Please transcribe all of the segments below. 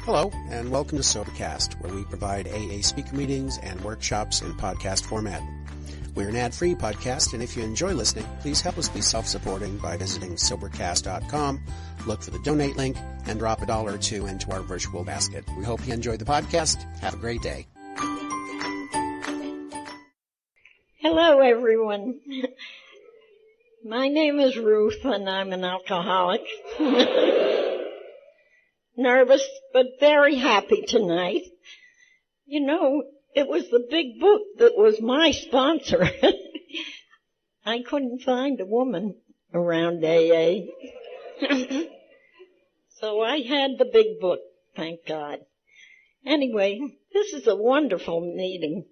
Hello, and welcome to Sobercast, where we provide AA speaker meetings and workshops in podcast format. We're an ad-free podcast, and if you enjoy listening, please help us be self-supporting by visiting Sobercast.com, look for the donate link, and drop $1 or $2 into our virtual basket. We hope you enjoy the podcast. Have a great day. Hello, everyone. My name is Ruth, and I'm an alcoholic. Nervous, but very happy tonight. You know, it was the big book that was my sponsor. I couldn't find a woman around AA. So I had the big book, thank God. Anyway, this is a wonderful meeting.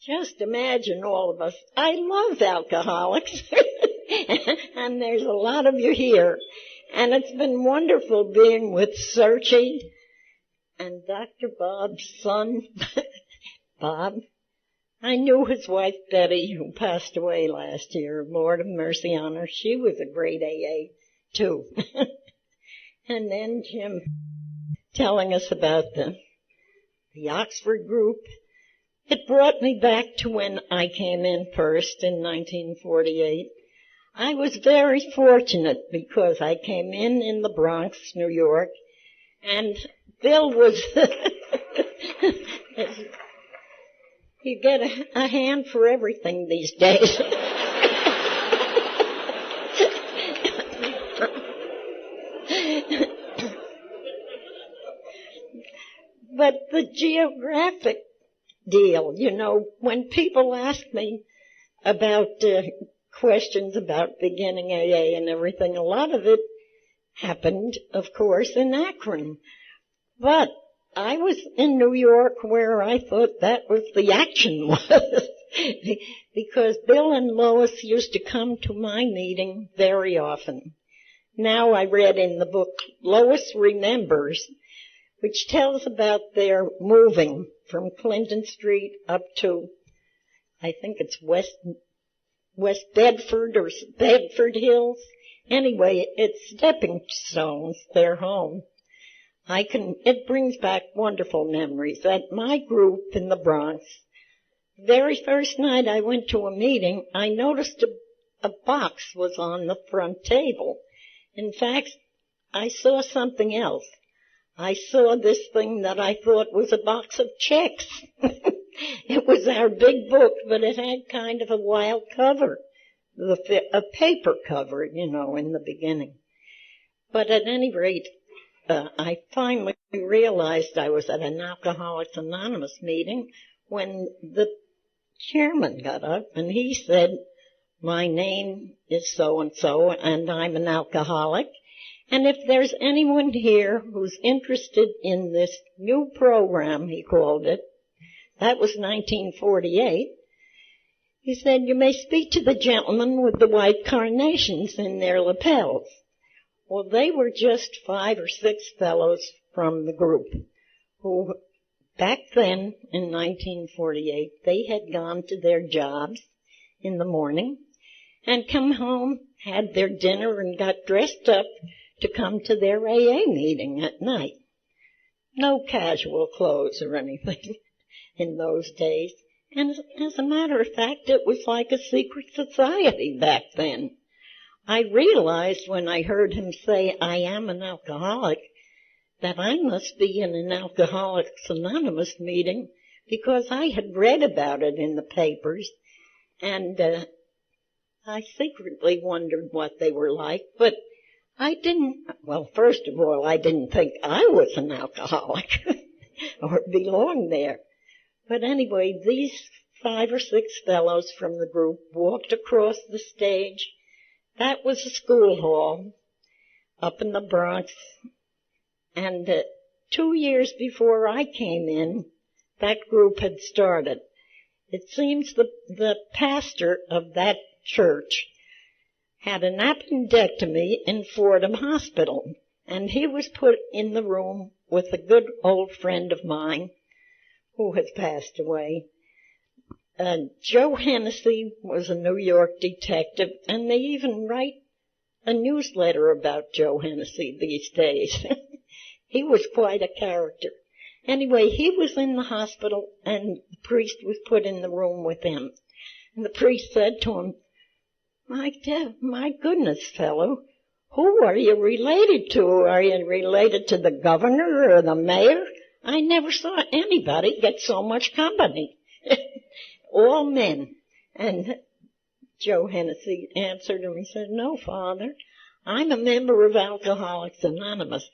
Just imagine all of us. I love alcoholics. And there's a lot of you here. And it's been wonderful being with Searchy and Dr. Bob's son, Bob. I knew his wife, Betty, who passed away last year. Lord have mercy on her. She was a great AA, too. And then Jim telling us about the Oxford group. It brought me back to when I came in first in 1948. I was very fortunate because I came in the Bronx, New York, and Bill was, you get a hand for everything these days. But the geographic deal, you know, when people ask me about questions about beginning AA and everything, a lot of it happened, of course, in Akron. But I was in New York where I thought that was the action was. Because Bill and Lois used to come to my meeting very often. Now I read in the book Lois Remembers, which tells about their moving from Clinton Street up to, I think it's West Bedford or Bedford Hills. Anyway, it's stepping stones, their home. It brings back wonderful memories. At my group in the Bronx, very first night I went to a meeting, I noticed a box was on the front table. In fact, I saw something else. I saw this thing that I thought was a box of checks. It was our big book, but it had kind of a wild cover, a paper cover, you know, in the beginning. But at any rate, I finally realized I was at an Alcoholics Anonymous meeting when the chairman got up and he said, "My name is so-and-so, and I'm an alcoholic. And if there's anyone here who's interested in this new program," he called it, that was 1948, he said, "you may speak to the gentlemen with the white carnations in their lapels." Well, they were just 5 or 6 fellows from the group who, back then, in 1948, they had gone to their jobs in the morning and come home, had their dinner, and got dressed up to come to their AA meeting at night. No casual clothes or anything in those days. And as a matter of fact, it was like a secret society back then. I realized when I heard him say, "I am an alcoholic," that I must be in an Alcoholics Anonymous meeting because I had read about it in the papers, and I secretly wondered what they were like, but well, first of all, I didn't think I was an alcoholic or belonged there. But anyway, these 5 or 6 fellows from the group walked across the stage. That was a school hall up in the Bronx. And 2 years before I came in, that group had started. It seems the pastor of that church had an appendectomy in Fordham Hospital, and he was put in the room with a good old friend of mine who has passed away. Joe Hennessy was a New York detective, and they even write a newsletter about Joe Hennessy these days. He was quite a character. Anyway, he was in the hospital, and the priest was put in the room with him. And the priest said to him, my goodness, fellow, who are you related to? Are you related to the governor or the mayor? I never saw anybody get so much company. All men. And Joe Hennessy answered him. He said, no, Father, I'm a member of Alcoholics Anonymous.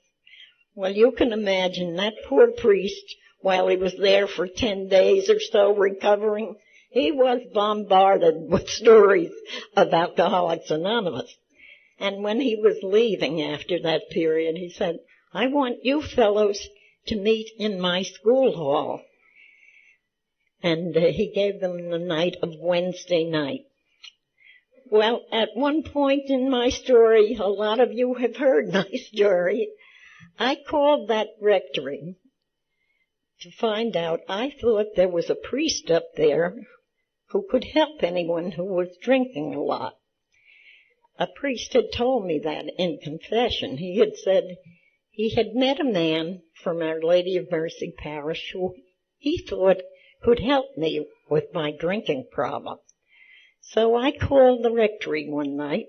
Well, you can imagine that poor priest, while he was there for 10 days or so recovering, he was bombarded with stories of Alcoholics Anonymous. And when he was leaving after that period, he said, I want you fellows to meet in my school hall. And he gave them the night of Wednesday night. Well, at one point in my story, a lot of you have heard my story, I called that rectory to find out. I thought there was a priest up there who could help anyone who was drinking a lot. A priest had told me that in confession. He had said he had met a man from Our Lady of Mercy Parish who he thought could help me with my drinking problem. So I called the rectory one night,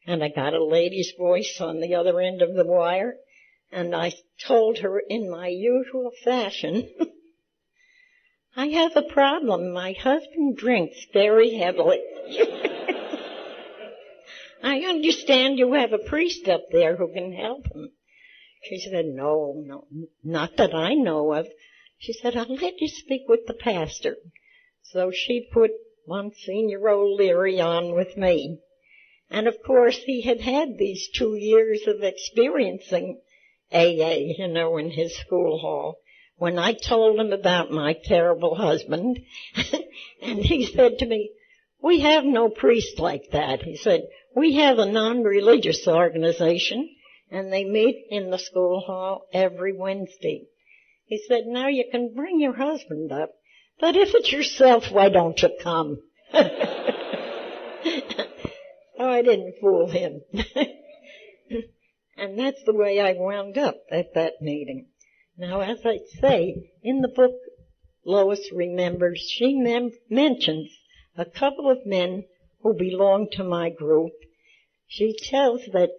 and I got a lady's voice on the other end of the wire, and I told her in my usual fashion, I have a problem. My husband drinks very heavily. I understand you have a priest up there who can help him. She said, no, not that I know of. She said, I'll let you speak with the pastor. So she put Monsignor O'Leary on with me. And of course he had had these 2 years of experiencing AA, in his school hall. When I told him about my terrible husband, and he said to me, we have no priest like that. He said, we have a non-religious organization, and they meet in the school hall every Wednesday. He said, now you can bring your husband up, but if it's yourself, why don't you come? Oh, I didn't fool him. And that's the way I wound up at that meeting. Now, as I say, in the book, Lois remembers, she mentions a couple of men who belonged to my group. She tells that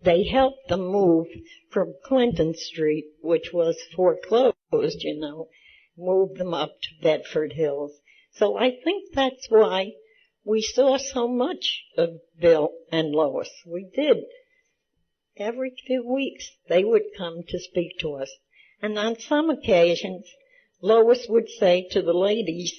they helped them move from Clinton Street, which was foreclosed, moved them up to Bedford Hills. So I think that's why we saw so much of Bill and Lois. We did. Every few weeks they would come to speak to us. And on some occasions, Lois would say to the ladies,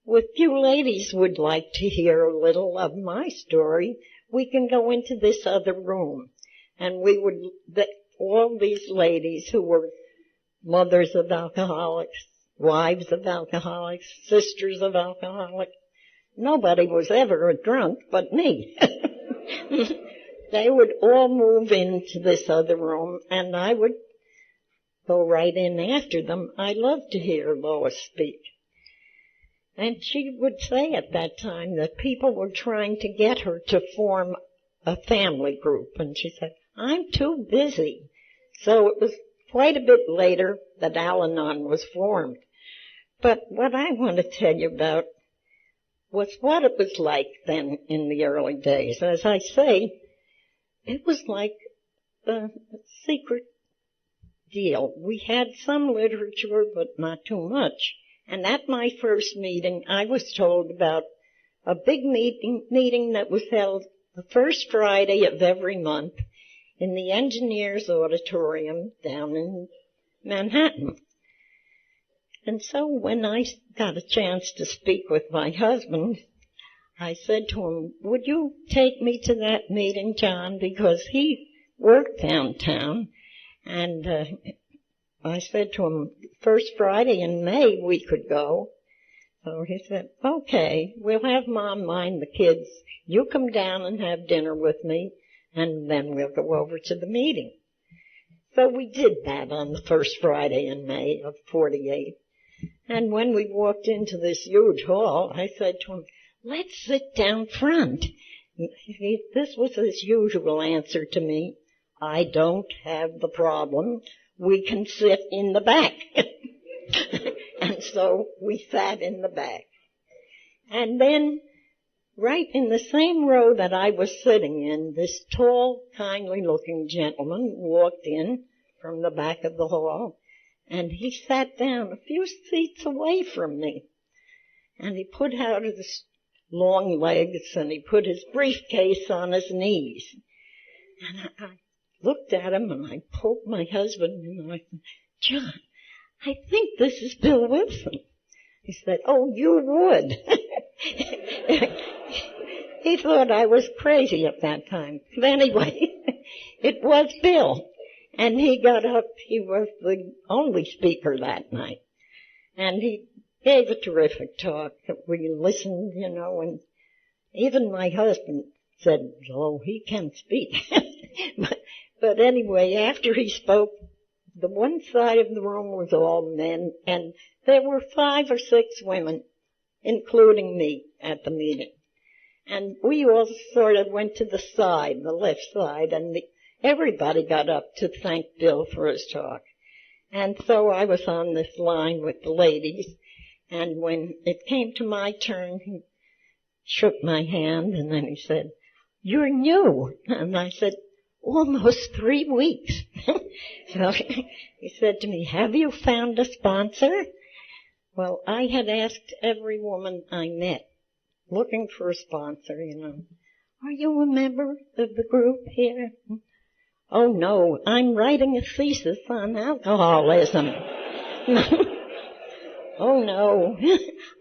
well, if you ladies would like to hear a little of my story, we can go into this other room. And we would, all these ladies who were mothers of alcoholics, wives of alcoholics, sisters of alcoholics, nobody was ever a drunk but me. They would all move into this other room, and I would go right in after them. I loved to hear Lois speak. And she would say at that time that people were trying to get her to form a family group, and she said, I'm too busy. So it was quite a bit later that Al-anon was formed. But what I want to tell you about was what it was like then in the early days. As I say, it was like a secret deal. We had some literature, but not too much. And at my first meeting, I was told about a big meeting that was held the first Friday of every month in the Engineers Auditorium down in Manhattan. And so when I got a chance to speak with my husband, I said to him, would you take me to that meeting, John? Because he worked downtown. And I said to him, first Friday in May we could go. So he said, okay, we'll have Mom mind the kids. You come down and have dinner with me, and then we'll go over to the meeting. So we did that on the first Friday in May of 48. And when we walked into this huge hall, I said to him, let's sit down front. This was his usual answer to me. I don't have the problem. we can sit in the back. And so we sat in the back. And then, right in the same row that I was sitting in, this tall, kindly-looking gentleman walked in from the back of the hall, and he sat down a few seats away from me. And he put out his long legs, and he put his briefcase on his knees. And I looked at him, and I poked my husband, and I said, "John, I think this is Bill Wilson." He said, "Oh, you would." He thought I was crazy at that time. But anyway, it was Bill. And he got up. He was the only speaker that night. And he gave a terrific talk. We listened, and even my husband said, "Oh, he can speak." But anyway, after he spoke, the one side of the room was all men, and there were 5 or 6 women, including me, at the meeting. And we all sort of went to the side, the left side, and everybody got up to thank Bill for his talk. And so I was on this line with the ladies, and when it came to my turn, he shook my hand, and then he said, "You're new." And I said, "Almost 3 weeks." So he said to me, "Have you found a sponsor?" Well, I had asked every woman I met, looking for a sponsor, "Are you a member of the group here?" "Oh, no, I'm writing a thesis on alcoholism." "Oh, no,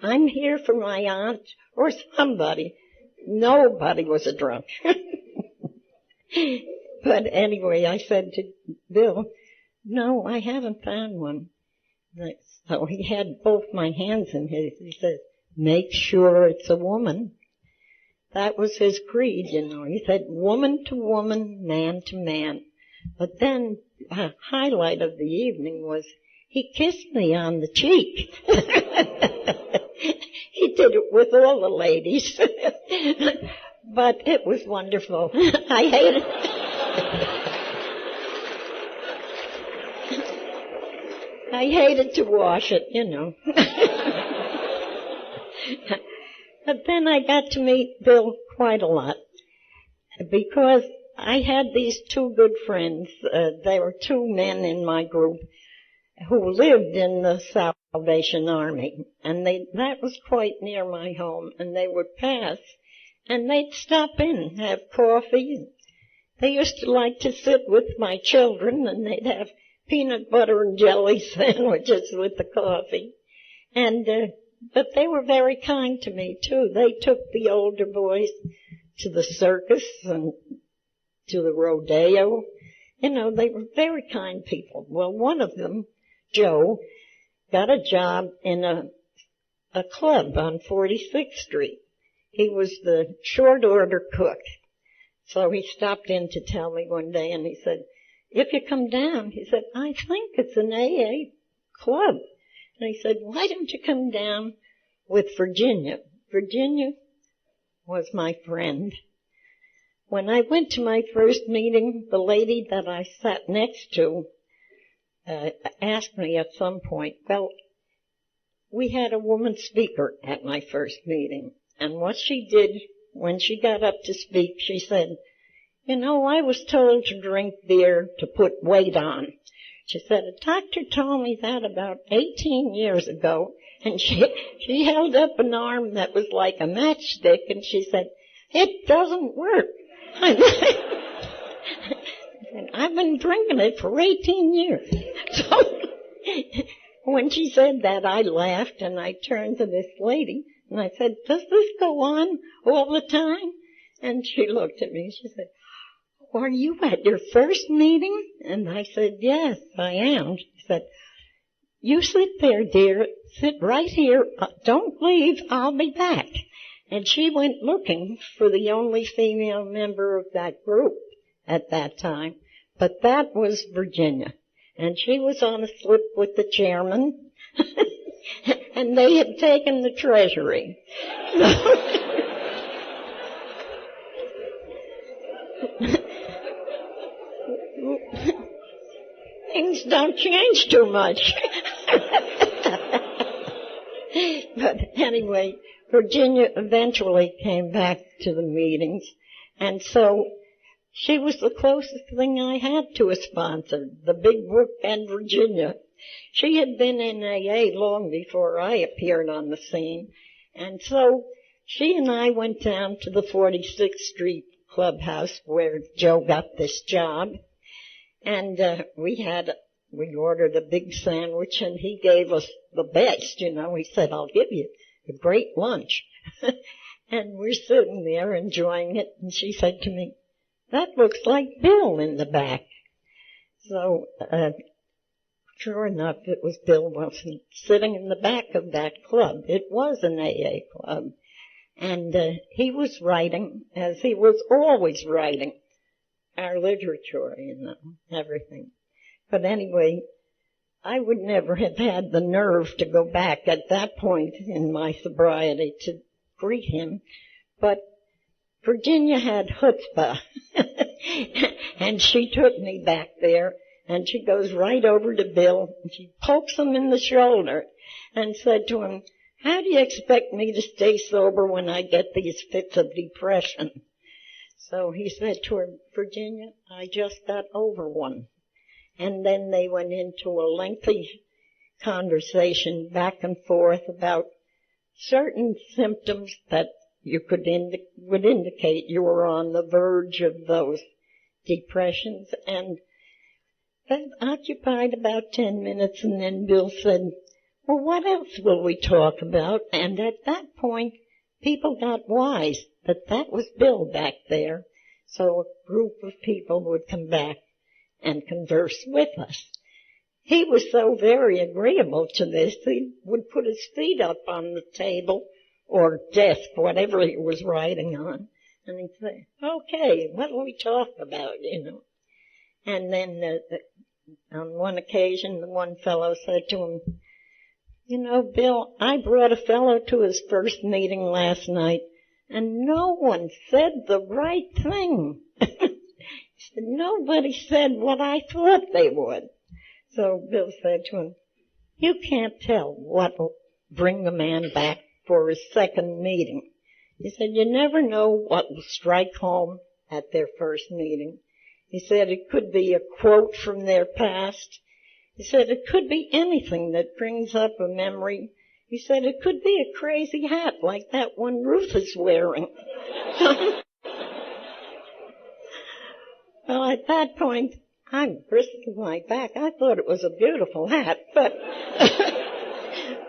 I'm here for my aunt or somebody." Nobody was a drunk. But anyway, I said to Bill, "No, I haven't found one." So he had both my hands in his. He said, "Make sure it's a woman." That was his creed, He said, "Woman to woman, man to man." But then a highlight of the evening was he kissed me on the cheek. He did it with all the ladies. But it was wonderful. I hated it. I hated to wash it, But then I got to meet Bill quite a lot because I had these 2 good friends. There were 2 men in my group who lived in the Salvation Army, and that was quite near my home, and they would pass, and they'd stop in, have coffee. They used to like to sit with my children, and they'd have peanut butter and jelly sandwiches with the coffee. And but they were very kind to me, too. They took the older boys to the circus and to the rodeo. They were very kind people. Well, one of them, Joe, got a job in a club on 46th Street. He was the short order cook. So he stopped in to tell me one day, and he said, "If you come down," he said, "I think it's an AA club." And he said, "Why don't you come down with Virginia?" Virginia was my friend. When I went to my first meeting, the lady that I sat next to asked me at some point, well, we had a woman speaker at my first meeting, and what she did when she got up to speak, she said, I was told to drink beer to put weight on. She said, a doctor told me that about 18 years ago, and she held up an arm that was like a matchstick, and she said, it doesn't work. And I've been drinking it for 18 years. So when she said that, I laughed, and I turned to this lady, and I said, does this go on all the time? And she looked at me, she said, are you at your first meeting? And I said, yes, I am. She said, you sit there, dear. Sit right here. Don't leave. I'll be back. And she went looking for the only female member of that group at that time. But that was Virginia. And she was on a slip with the chairman. And they had taken the treasury. Things things don't change too much. But anyway, Virginia eventually came back to the meetings, and so she was the closest thing I had to a sponsor, the big book and Virginia. She had been in AA long before I appeared on the scene, and so she and I went down to the 46th Street clubhouse where Joe got this job, and we ordered a big sandwich, and he gave us the best, you know. He said, I'll give you a great lunch. And we're sitting there enjoying it, and she said to me, that looks like Bill in the back. So, sure enough, it was Bill Wilson sitting in the back of that club. It was an AA club. And he was writing, as he was always writing, our literature, you know, everything. But anyway, I would never have had the nerve to go back at that point in my sobriety to greet him. But Virginia had chutzpah, and she took me back there, and she goes right over to Bill, and she pokes him in the shoulder and said to him, how do you expect me to stay sober when I get these fits of depression? So he said to her, Virginia, I just got over one. And then they went into a lengthy conversation back and forth about certain symptoms that you would indicate you were on the verge of those depressions. And that occupied about 10 minutes, and then Bill said, well, what else will we talk about? And at that point, people got wise that that was Bill back there. So a group of people would come back and converse with us. He was so very agreeable to this, he would put his feet up on the table or desk, whatever he was writing on, and he'd say, okay, what will we talk about, you know? And then on one occasion, the one fellow said to him, you know, Bill, I brought a fellow to his first meeting last night, and no one said the right thing. Nobody said what I thought they would. So Bill said to him, you can't tell what will bring the man back for his second meeting. He said, you never know what will strike home at their first meeting. He said it could be a quote from their past. He said it could be anything that brings up a memory. He said it could be a crazy hat like that one Ruth is wearing. Well, at that point, I'm brisking my back. I thought it was a beautiful hat, but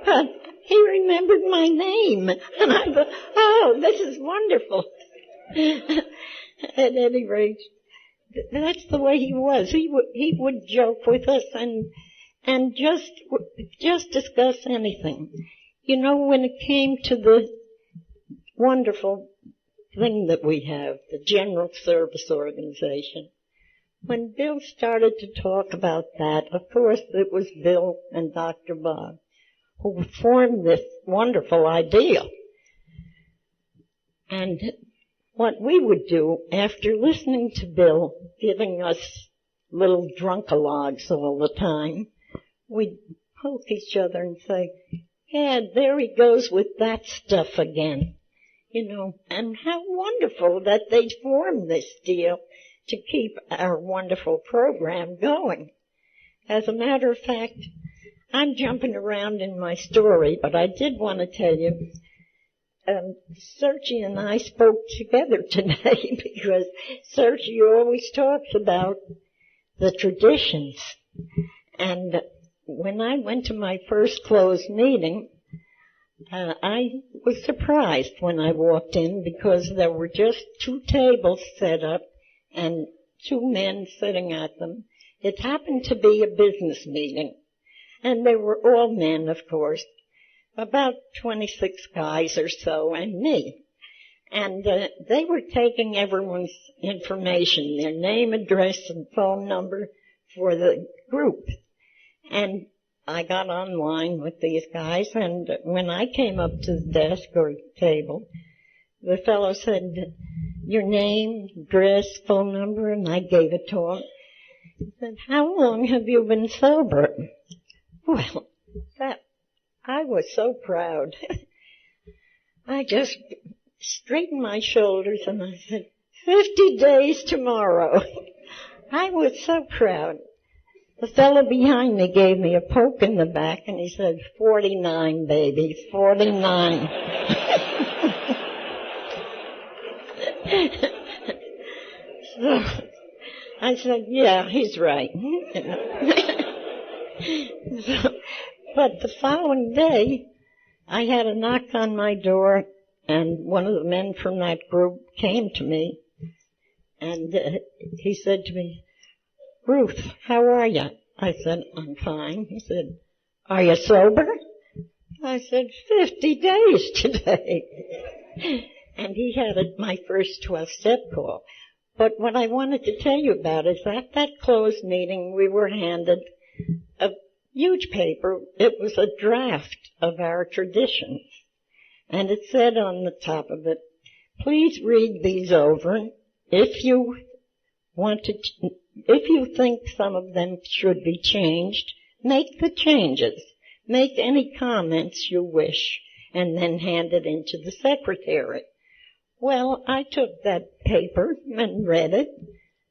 but he remembered my name, and I thought, oh, this is wonderful. At any rate, that's the way he was. He would joke with us and just discuss anything. You know, when it came to the wonderful thing that we have, the General Service Organization, when Bill started to talk about that, of course it was Bill and Dr. Bob who formed this wonderful idea. And what we would do after listening to Bill giving us little drunkalogs all the time, we'd poke each other and say, yeah, there he goes with that stuff again. You know, and how wonderful that they formed this deal to keep our wonderful program going. As a matter of fact, I'm jumping around in my story, but I did want to tell you, Sergi and I spoke together today because Sergi always talks about the traditions. And when I went to my first closed meeting, I was surprised when I walked in because there were just 2 tables set up and 2 men sitting at them. It happened to be a business meeting, and they were all men, of course, about 26 guys or so, and me. And they were taking everyone's information, their name, address, and phone number for the group. And I got online with these guys, and when I came up to the desk or table, the fellow said, your name, address, phone number, and I gave it to him. He said, how long have you been sober? Well, I was so proud. I just straightened my shoulders and I said, 50 days tomorrow. I was so proud. The fellow behind me gave me a poke in the back and he said, 49, baby, 49. So I said, yeah, he's right. But the following day, I had a knock on my door, and one of the men from that group came to me, and he said to me, Ruth, how are you? I said, I'm fine. He said, are you sober? I said, 50 days today. And he had my first 12-step call. But what I wanted to tell you about is at that closed meeting, we were handed a huge paper. It was a draft of our traditions. And it said on the top of it, please read these over. If you think some of them should be changed, make the changes. Make any comments you wish, and then hand it in to the secretary. Well, I took that paper and read it,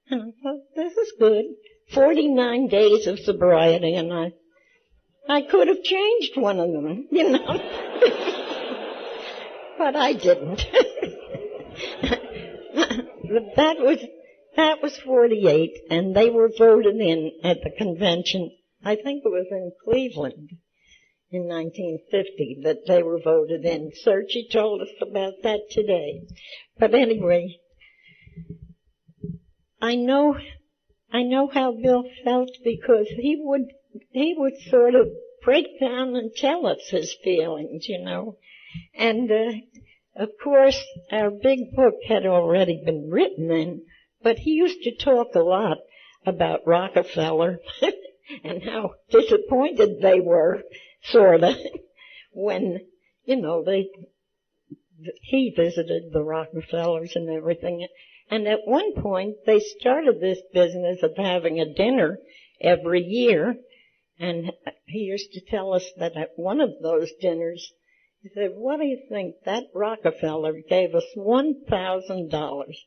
and I thought, this is good. 49 days of sobriety, and I could have changed one of them, you know. But I didn't. That was 48, and they were voted in at the convention. I think it was in Cleveland in 1950 that they were voted in. Sergi told us about that today. But anyway, I know how Bill felt because he would sort of break down and tell us his feelings, you know. And of course, our big book had already been written then, but he used to talk a lot about Rockefeller and how disappointed they were, sort of, when, you know, he visited the Rockefellers and everything. And at one point, they started this business of having a dinner every year. And he used to tell us that at one of those dinners, he said, what do you think? That Rockefeller gave us $1,000.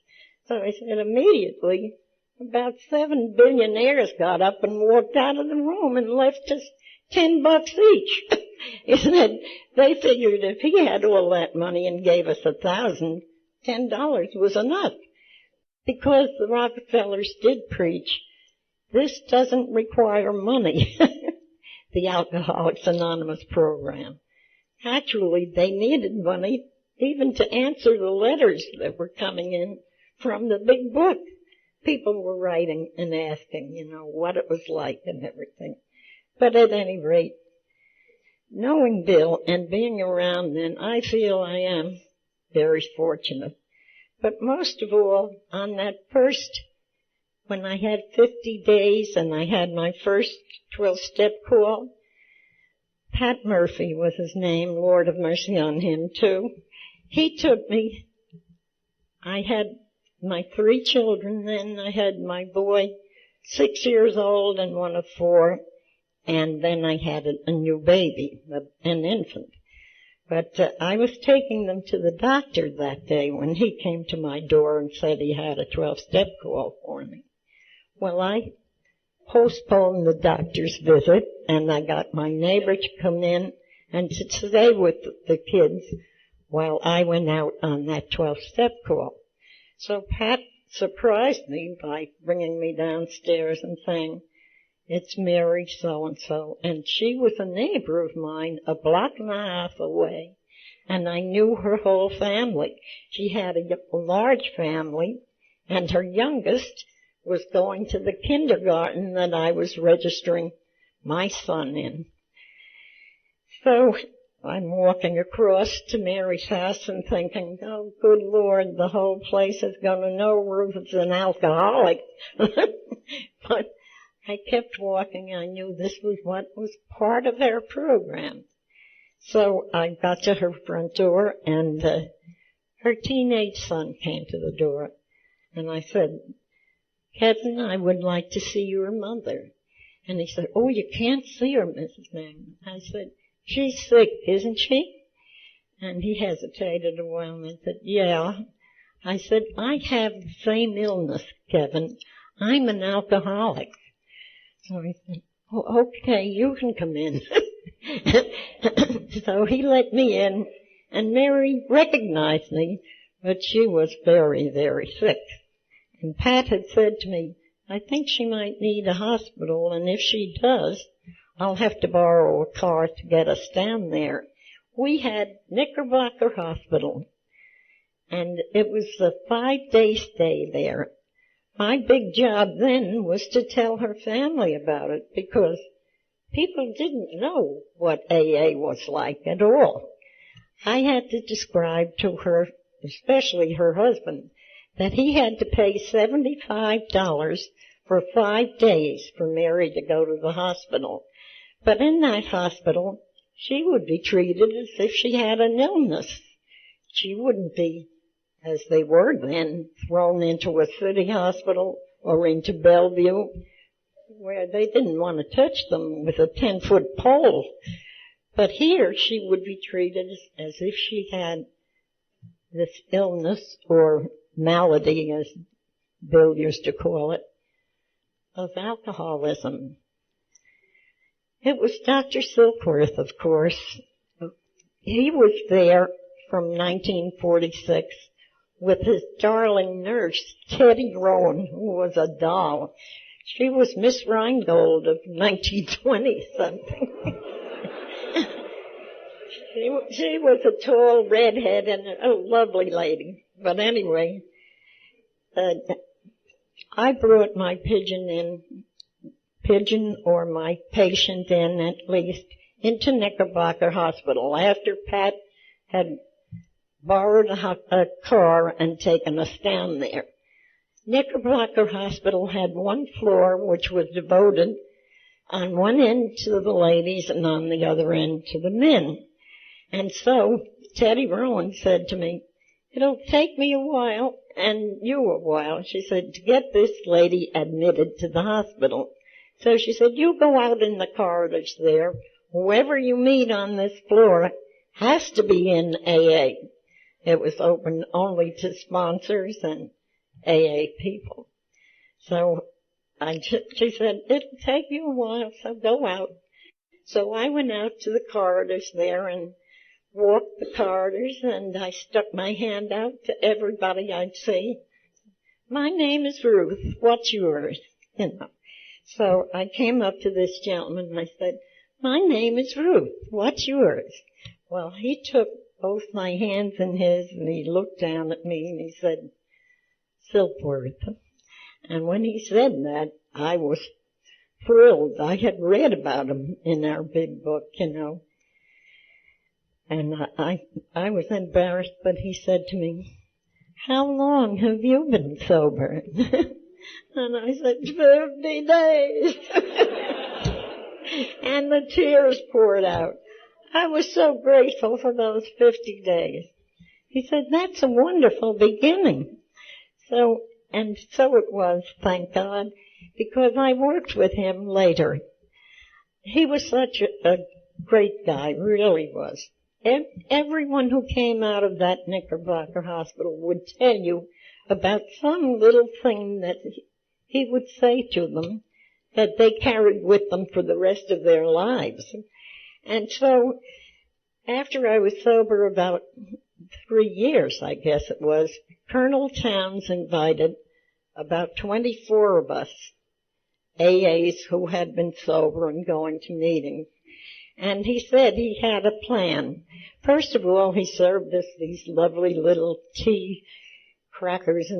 So I said, immediately, about 7 billionaires got up and walked out of the room and left us $10 each. He said, they figured if he had all that money and gave us $1,000, $10 was enough. Because the Rockefellers did preach, this doesn't require money, the Alcoholics Anonymous program. Actually, they needed money even to answer the letters that were coming in from the big book. People were writing and asking, you know, what it was like and everything. But at any rate, knowing Bill and being around then, I feel I am very fortunate. But most of all, on that first, when I had 50 days and I had my first 12-step call, Pat Murphy was his name, Lord of mercy on him too. He took me, I had my 3 children then. I had my boy 6 years old and one of 4, and then I had a new baby, an infant. But I was taking them to the doctor that day when he came to my door and said he had a 12-step call for me. Well, I postponed the doctor's visit, and I got my neighbor to come in and to stay with the kids while I went out on that 12-step call. So Pat surprised me by bringing me downstairs and saying, it's Mary so-and-so, and she was a neighbor of mine a block and a half away, and I knew her whole family. She had a large family, and her youngest was going to the kindergarten that I was registering my son in. So I'm walking across to Mary's house and thinking, oh, good Lord, the whole place is going to know Ruth's an alcoholic. But I kept walking. I knew this was what was part of our program. So I got to her front door, and her teenage son came to the door. And I said, Kevin, I would like to see your mother. And he said, oh, you can't see her, Mrs. Mann. I said, she's sick, isn't she? And he hesitated a while and said, yeah. I said, I have the same illness, Kevin. I'm an alcoholic. So he said, oh, okay, you can come in. So he let me in, and Mary recognized me, but she was very, very sick. And Pat had said to me, I think she might need a hospital, and if she does, I'll have to borrow a car to get us down there. We had Knickerbocker Hospital, and it was a 5-day stay there. My big job then was to tell her family about it, because people didn't know what AA was like at all. I had to describe to her, especially her husband, that he had to pay $75 for 5 days for Mary to go to the hospital. But in that hospital, she would be treated as if she had an illness. She wouldn't be, as they were then, thrown into a city hospital or into Bellevue, where they didn't want to touch them with a 10-foot pole. But here she would be treated as if she had this illness or malady, as Bill used to call it, of alcoholism. It was Dr. Silkworth, of course. He was there from 1946 with his darling nurse, Teddy Rowan, who was a doll. She was Miss Rheingold of 1920-something. She was a tall redhead and a lovely lady. But anyway, I brought my pigeon or my patient in at least, into Knickerbocker Hospital after Pat had borrowed a car and taken us down there. Knickerbocker Hospital had one floor which was devoted on one end to the ladies and on the other end to the men. And so Teddy Rowan said to me, it'll take me a while and you a while, she said, to get this lady admitted to the hospital. So she said, you go out in the corridors there. Whoever you meet on this floor has to be in AA. It was open only to sponsors and AA people. So she said, it'll take you a while, so go out. So I went out to the corridors there and walked the corridors, and I stuck my hand out to everybody I'd see. My name is Ruth. What's yours? You know. So I came up to this gentleman and I said, my name is Ruth. What's yours? Well, he took both my hands in his and he looked down at me and he said, Silkworth. And when he said that, I was thrilled. I had read about him in our big book, you know. And I was embarrassed, but he said to me, how long have you been sober? And I said, 50 days. And the tears poured out. I was so grateful for those 50 days. He said, that's a wonderful beginning. So it was, thank God, because I worked with him later. He was such a great guy, really was. Everyone who came out of that Knickerbocker Hospital would tell you about some little thing that he would say to them that they carried with them for the rest of their lives. And so, after I was sober about 3 years, I guess it was, Colonel Towns invited about 24 of us, AAs who had been sober and going to meetings. And he said he had a plan. First of all, he served us these lovely little tea, crackers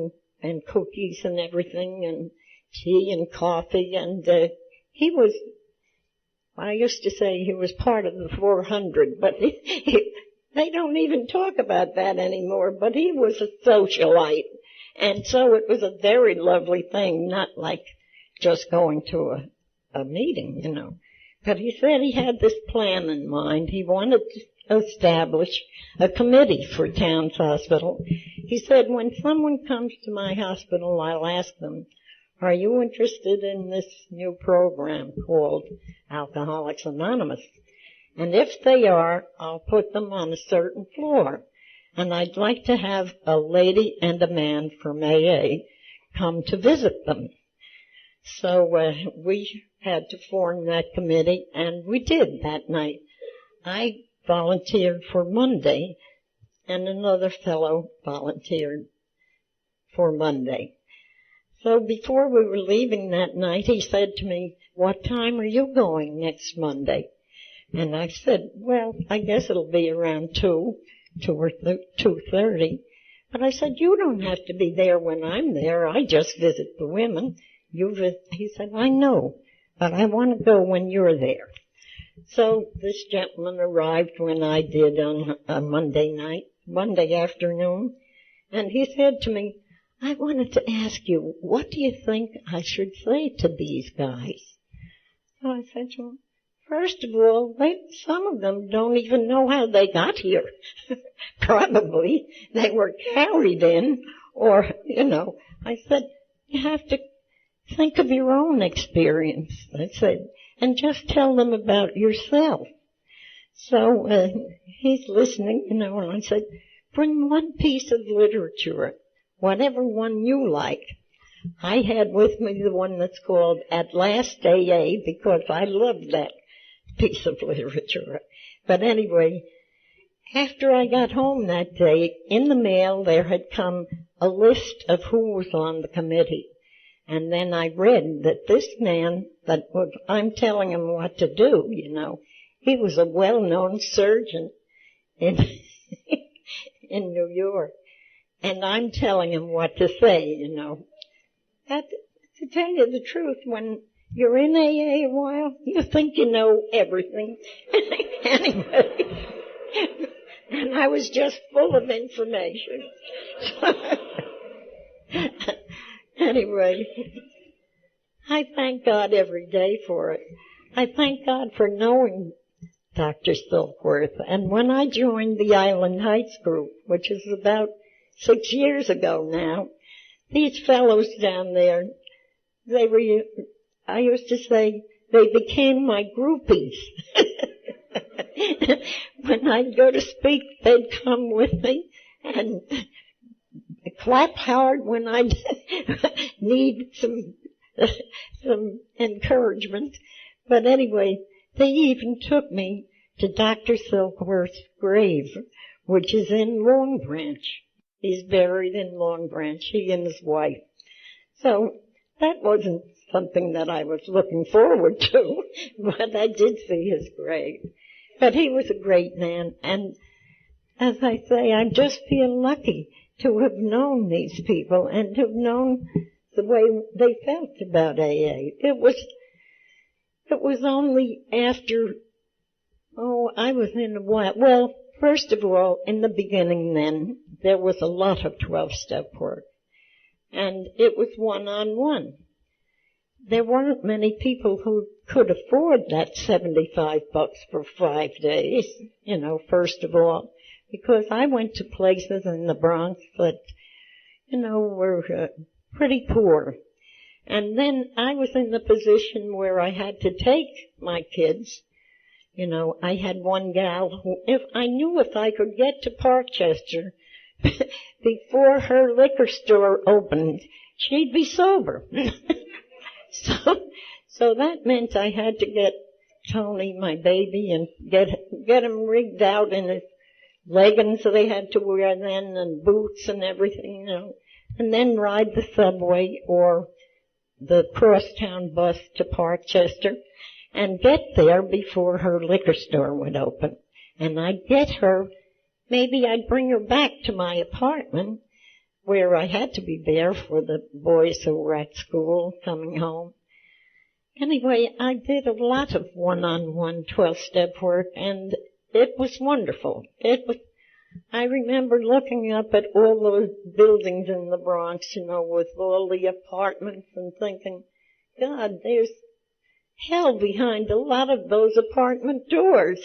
and cookies and everything, and tea and coffee, and I used to say he was part of the 400, but they don't even talk about that anymore, but he was a socialite. And so it was a very lovely thing, not like just going to a meeting, you know. But he said he had this plan in mind. He wanted to establish a committee for Towns Hospital. He said, when someone comes to my hospital, I'll ask them, are you interested in this new program called Alcoholics Anonymous? And if they are, I'll put them on a certain floor. And I'd like to have a lady and a man from AA come to visit them. So we had to form that committee, and we did that night. I volunteered for Monday, and another fellow volunteered for Monday. So before we were leaving that night, he said to me, "What time are you going next Monday?" And I said, "Well, I guess it'll be around 2 or 2:30. But I said, "You don't have to be there when I'm there. I just visit the women." He said, "I know, but I want to go when you're there." So this gentleman arrived when I did on a Monday afternoon, and he said to me, "I wanted to ask you, what do you think I should say to these guys?" So I said to him, "First of all, some of them don't even know how they got here. Probably they were carried in, or, I said, you have to think of your own experience," I said, "and just tell them about yourself." So he's listening, and I said, "Bring one piece of literature, whatever one you like." I had with me the one that's called At Last AA, because I loved that piece of literature. But anyway, after I got home that day, in the mail there had come a list of who was on the committee. And then I read that this man, I'm telling him what to do, he was a well-known surgeon in in New York. And I'm telling him what to say, That, to tell you the truth, when you're in AA a while, you think you know everything. Anyway, and I was just full of information. Anyway, I thank God every day for it. I thank God for knowing Dr. Silkworth. And when I joined the Island Heights group, which is about 6 years ago now, these fellows down there, I used to say, they became my groupies. When I'd go to speak, they'd come with me and clap hard when I'd need some encouragement. But anyway, they even took me to Dr. Silkworth's grave, which is in Long Branch. He's buried in Long Branch, he and his wife. So that wasn't something that I was looking forward to, but I did see his grave. But he was a great man, and as I say, I just feel lucky to have known these people and to have known the way they felt about AA. It was only after, I was in a while. Well, first of all, in the beginning then, there was a lot of 12-step work, and it was one-on-one. There weren't many people who could afford that $75 for 5 days, first of all, because I went to places in the Bronx that, were pretty poor. And then I was in the position where I had to take my kids. I had one gal who, if I could get to Parkchester before her liquor store opened, she'd be sober. So that meant I had to get Tony, my baby, and get him rigged out in his leggings that they had to wear then, and boots and everything, and then ride the subway or the crosstown bus to Parkchester and get there before her liquor store would open. And I'd get her, maybe I'd bring her back to my apartment where I had to be there for the boys who were at school coming home. Anyway, I did a lot of one-on-one 12-step work, and it was wonderful. I remember looking up at all those buildings in the Bronx, with all the apartments and thinking, God, there's hell behind a lot of those apartment doors.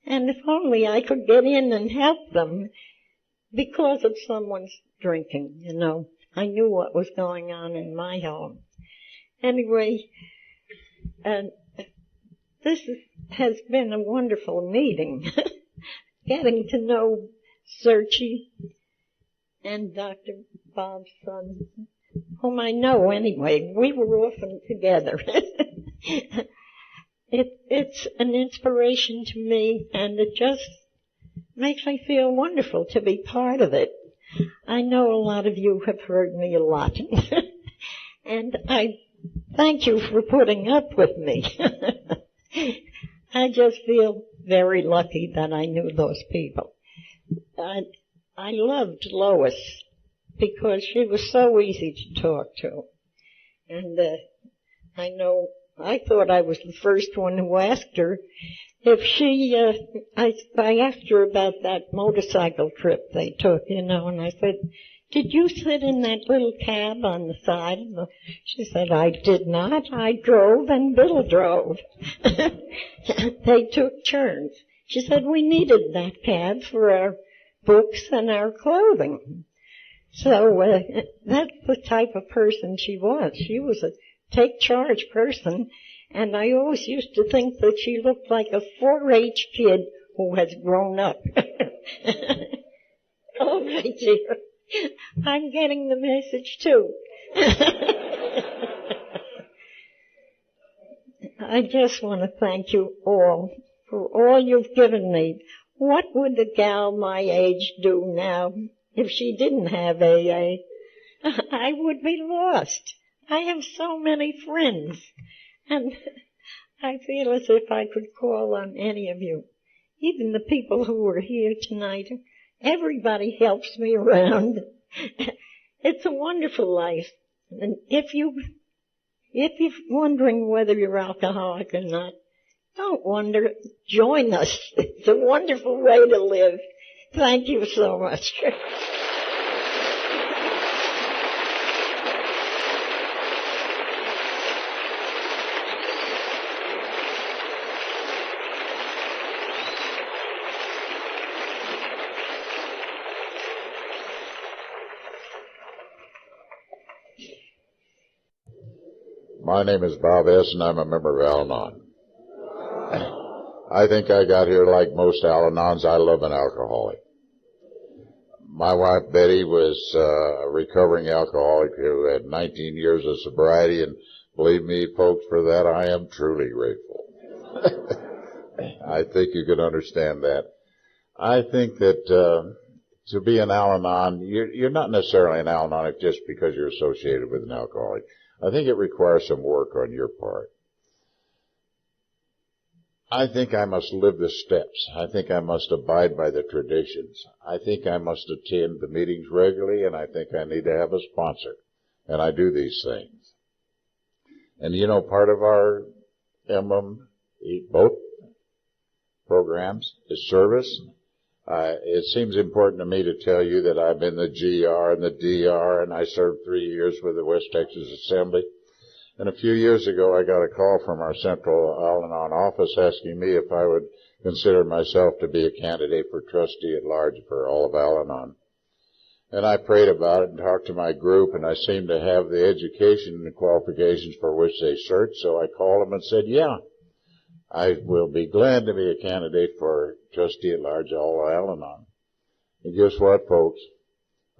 And if only I could get in and help them because of someone's drinking, I knew what was going on in my home. Anyway, this has been a wonderful meeting. Getting to know Searchy and Dr. Bob's son, whom I know anyway. We were often together. It's an inspiration to me, and it just makes me feel wonderful to be part of it. I know a lot of you have heard me a lot, and I thank you for putting up with me. I just feel very lucky that I knew those people. I loved Lois because she was so easy to talk to. And I thought I was the first one who asked her if I asked her about that motorcycle trip they took, and I said, did you sit in that little cab on the side? She said, I did not. I drove and Bill drove. They took turns. She said, we needed that cab for our books and our clothing. So that's the type of person she was. She was a take-charge person, and I always used to think that she looked like a 4-H kid who has grown up. Oh, my dear. I'm getting the message, too. I just want to thank you all for all you've given me. What would a gal my age do now if she didn't have AA? I would be lost. I have so many friends, and I feel as if I could call on any of you, even the people who were here tonight. Everybody helps me around. It's a wonderful life. And if you're wondering whether you're alcoholic or not, don't wonder. Join us. It's a wonderful way to live. Thank you so much. My name is Bob S., and I'm a member of Al-anon. I think I got here like most Al-anons. I love an alcoholic. My wife, Betty, was a recovering alcoholic who had 19 years of sobriety, and believe me, folks, for that I am truly grateful. I think you can understand that. I think that to be an Al-anon, you're not necessarily an Al-anonic just because you're associated with an alcoholic. I think it requires some work on your part. I think I must live the steps. I think I must abide by the traditions. I think I must attend the meetings regularly, and I think I need to have a sponsor. And I do these things. And part of our emblem, both programs, is service. It seems important to me to tell you that I've been the GR and the DR, and I served 3 years with the West Texas Assembly. And a few years ago, I got a call from our Central Al-anon office asking me if I would consider myself to be a candidate for trustee at large for all of Al-anon. And I prayed about it and talked to my group, and I seemed to have the education and the qualifications for which they searched, so I called them and said, yeah, I will be glad to be a candidate for trustee at large of all Al-anon. And guess what, folks?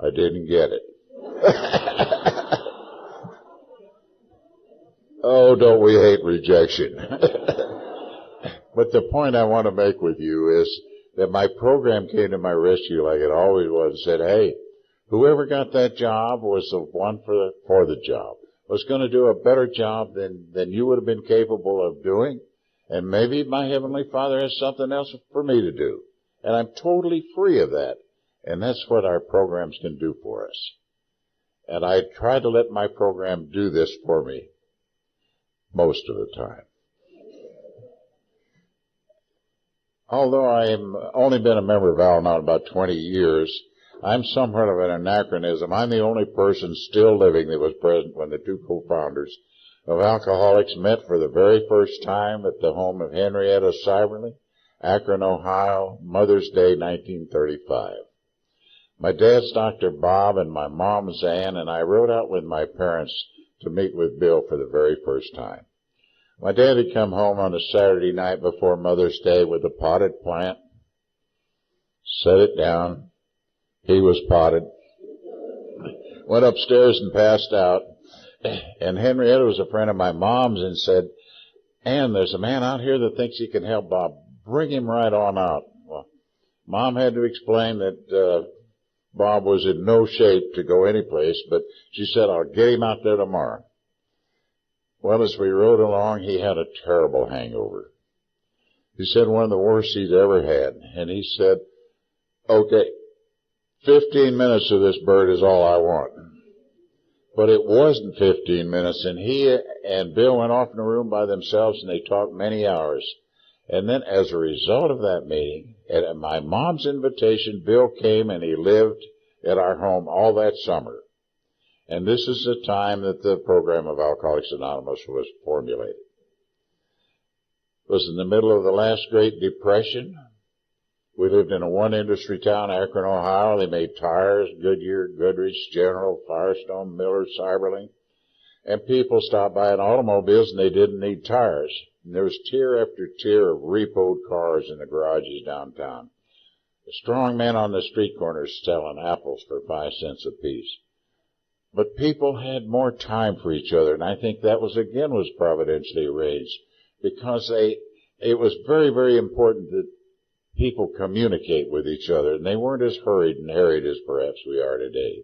I didn't get it. Oh, don't we hate rejection? But the point I want to make with you is that my program came to my rescue like it always was and said, hey, whoever got that job was the one for the job, was going to do a better job than you would have been capable of doing. And maybe my Heavenly Father has something else for me to do. And I'm totally free of that. And that's what our programs can do for us. And I try to let my program do this for me most of the time. Although I've only been a member of Al-anon about 20 years, I'm somewhat of an anachronism. I'm the only person still living that was present when the two co-founders of Alcoholics met for the very first time at the home of Henrietta Siverly, Akron, Ohio, Mother's Day, 1935. My dad's Dr. Bob and my mom's Ann, and I rode out with my parents to meet with Bill for the very first time. My dad had come home on a Saturday night before Mother's Day with a potted plant, set it down. He was potted. Went upstairs and passed out. And Henrietta was a friend of my mom's and said, Ann, there's a man out here that thinks he can help Bob. Bring him right on out. Well, Mom had to explain that Bob was in no shape to go anyplace, but she said, I'll get him out there tomorrow. Well, as we rode along, he had a terrible hangover. He said one of the worst he'd ever had. And he said, okay, 15 minutes of this bird is all I want. But it wasn't 15 minutes, and he and Bill went off in a room by themselves, and they talked many hours. And then as a result of that meeting, at my mom's invitation, Bill came and he lived at our home all that summer. And this is the time that the program of Alcoholics Anonymous was formulated. It was in the middle of the last Great Depression. We lived in a one-industry town, Akron, Ohio. They made tires, Goodyear, Goodrich, General, Firestone, Miller, Cyberling. And people stopped by in automobiles and they didn't need tires. And there was tier after tier of repoed cars in the garages downtown. A strong man on the street corners selling apples for 5 cents apiece. But people had more time for each other, and I think that was providentially arranged, because it was very, very important that people communicate with each other, and they weren't as hurried and harried as perhaps we are today.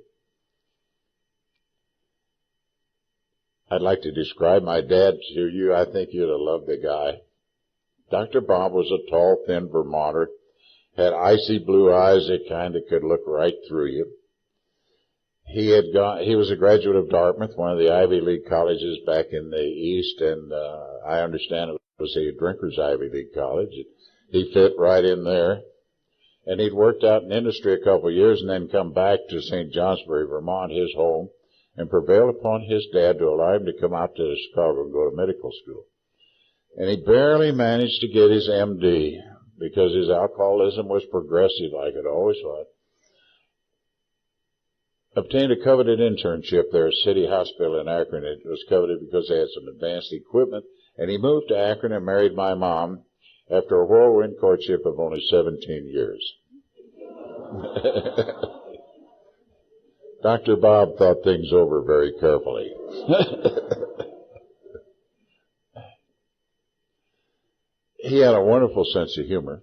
I'd like to describe my dad to you. I think you'd have loved the guy. Dr. Bob was a tall, thin Vermonter, had icy blue eyes that kind of could look right through you. He was a graduate of Dartmouth, one of the Ivy League colleges back in the East, and I understand it was a drinker's Ivy League college. He fit right in there. And he'd worked out in industry a couple of years and then come back to St. Johnsbury, Vermont, his home, and prevailed upon his dad to allow him to come out to Chicago and go to medical school. And he barely managed to get his MD because his alcoholism was progressive like it always was. Obtained a coveted internship there at City Hospital in Akron. It was coveted because they had some advanced equipment. And he moved to Akron and married my mom after a whirlwind courtship of only 17 years. Dr. Bob thought things over very carefully. He had a wonderful sense of humor.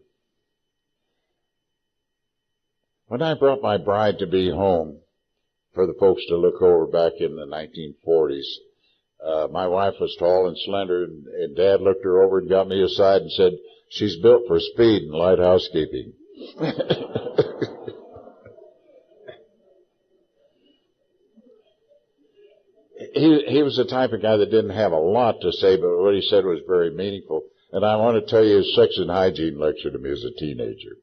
When I brought my bride-to-be home for the folks to look over back in the 1940s, my wife was tall and slender, and Dad looked her over and got me aside and said, she's built for speed and light housekeeping. He was the type of guy that didn't have a lot to say, but what he said was very meaningful. And I want to tell you his sex and hygiene lecture to me as a teenager.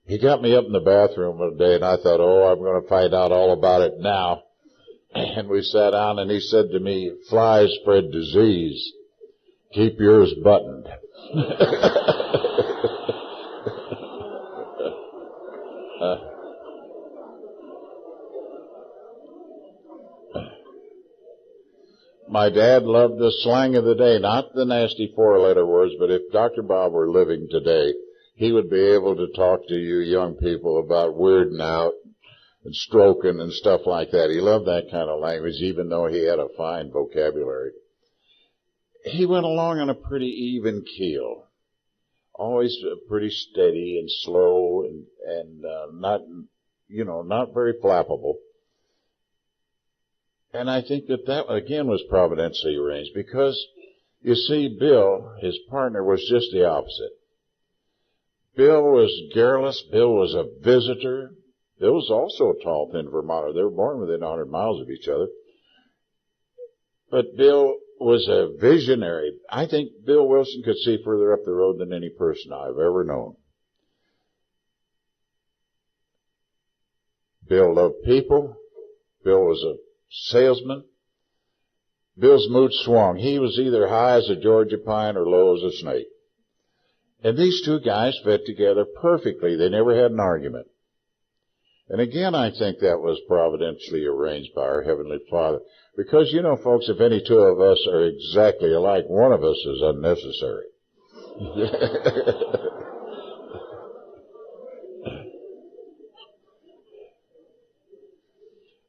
He got me up in the bathroom one day, and I thought, I'm going to find out all about it now. And we sat down, and he said to me, flies spread disease. Keep yours buttoned. My dad loved the slang of the day, not the nasty 4-letter words, but if Dr. Bob were living today, he would be able to talk to you young people about weirding out and stroking and stuff like that. He loved that kind of language, even though he had a fine vocabulary. He went along on a pretty even keel, always pretty steady and slow and not very flappable. And I think that again was providentially arranged because, you see, Bill, his partner, was just the opposite. Bill was garrulous. Bill was a visitor. Bill was also a tall, thin Vermonter. They were born within 100 miles of each other. But Bill was a visionary. I think Bill Wilson could see further up the road than any person I've ever known. Bill loved people. Bill was a salesman. Bill's mood swung. He was either high as a Georgia pine or low as a snake. And these two guys fit together perfectly. They never had an argument. And again, I think that was providentially arranged by our Heavenly Father. Because, you know, folks, if any two of us are exactly alike, one of us is unnecessary.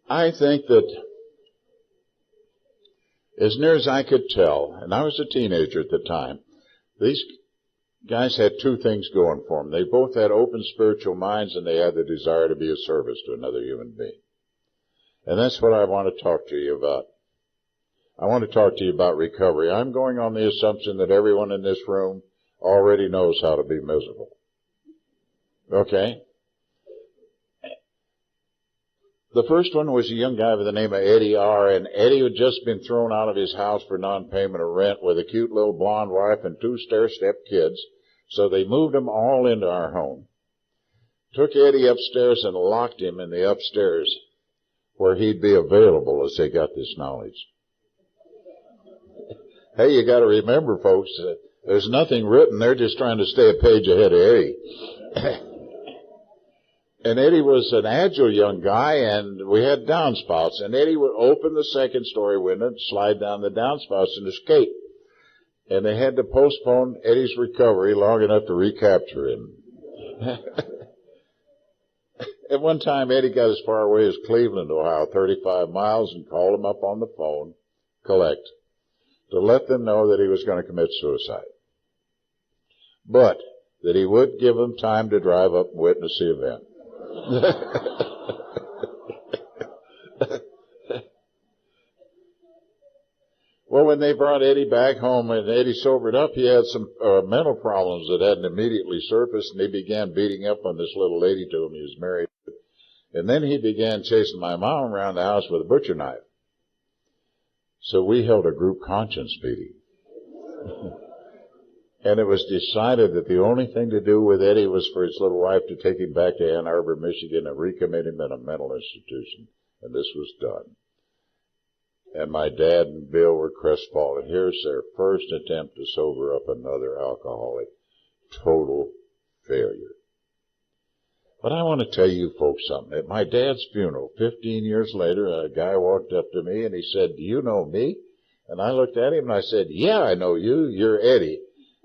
I think that, as near as I could tell, and I was a teenager at the time, these guys had two things going for them. They both had open spiritual minds, and they had the desire to be of service to another human being. And that's what I want to talk to you about. I want to talk to you about recovery. I'm going on the assumption that everyone in this room already knows how to be miserable. Okay? The first one was a young guy by the name of Eddie R., and Eddie had just been thrown out of his house for non-payment of rent with a cute little blonde wife and two stair-step kids, so they moved them all into our home. Took Eddie upstairs and locked him in the upstairs where he'd be available as they got this knowledge. Hey, you got to remember, folks, there's nothing written. They're just trying to stay a page ahead of Eddie. And Eddie was an agile young guy, and we had downspouts. And Eddie would open the second-story window and slide down the downspouts and escape. And they had to postpone Eddie's recovery long enough to recapture him. At one time, Eddie got as far away as Cleveland, Ohio, 35 miles, and called him up on the phone, collect, to let them know that he was going to commit suicide. But that he would give them time to drive up and witness the event. Well, when they brought Eddie back home and Eddie sobered up, he had some mental problems that hadn't immediately surfaced, and he began beating up on this little lady to whom he was married. And then he began chasing my mom around the house with a butcher knife. So we held a group conscience meeting. And it was decided that the only thing to do with Eddie was for his little wife to take him back to Ann Arbor, Michigan, and recommit him in a mental institution. And this was done. And my dad and Bill were crestfallen. Here's their first attempt to sober up another alcoholic. Total failure. But I want to tell you folks something. At my dad's funeral, 15 years later, a guy walked up to me and he said, "Do you know me?" And I looked at him and I said, "Yeah, I know you. You're Eddie."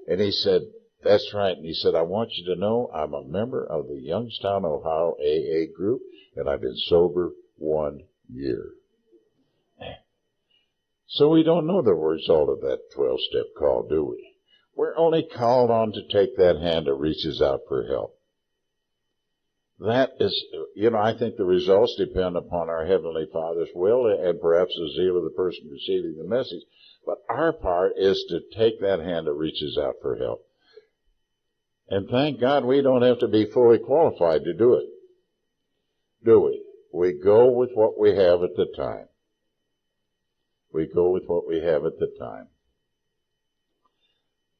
And he said, "That's right." And he said, "I want you to know I'm a member of the Youngstown, Ohio AA group, and I've been sober 1 year." So we don't know the result of that 12-step call, do we? We're only called on to take that hand that reaches out for help. That is, I think the results depend upon our Heavenly Father's will and perhaps the zeal of the person receiving the message. But our part is to take that hand that reaches out for help. And thank God we don't have to be fully qualified to do it. Do we? We go with what we have at the time. We go with what we have at the time.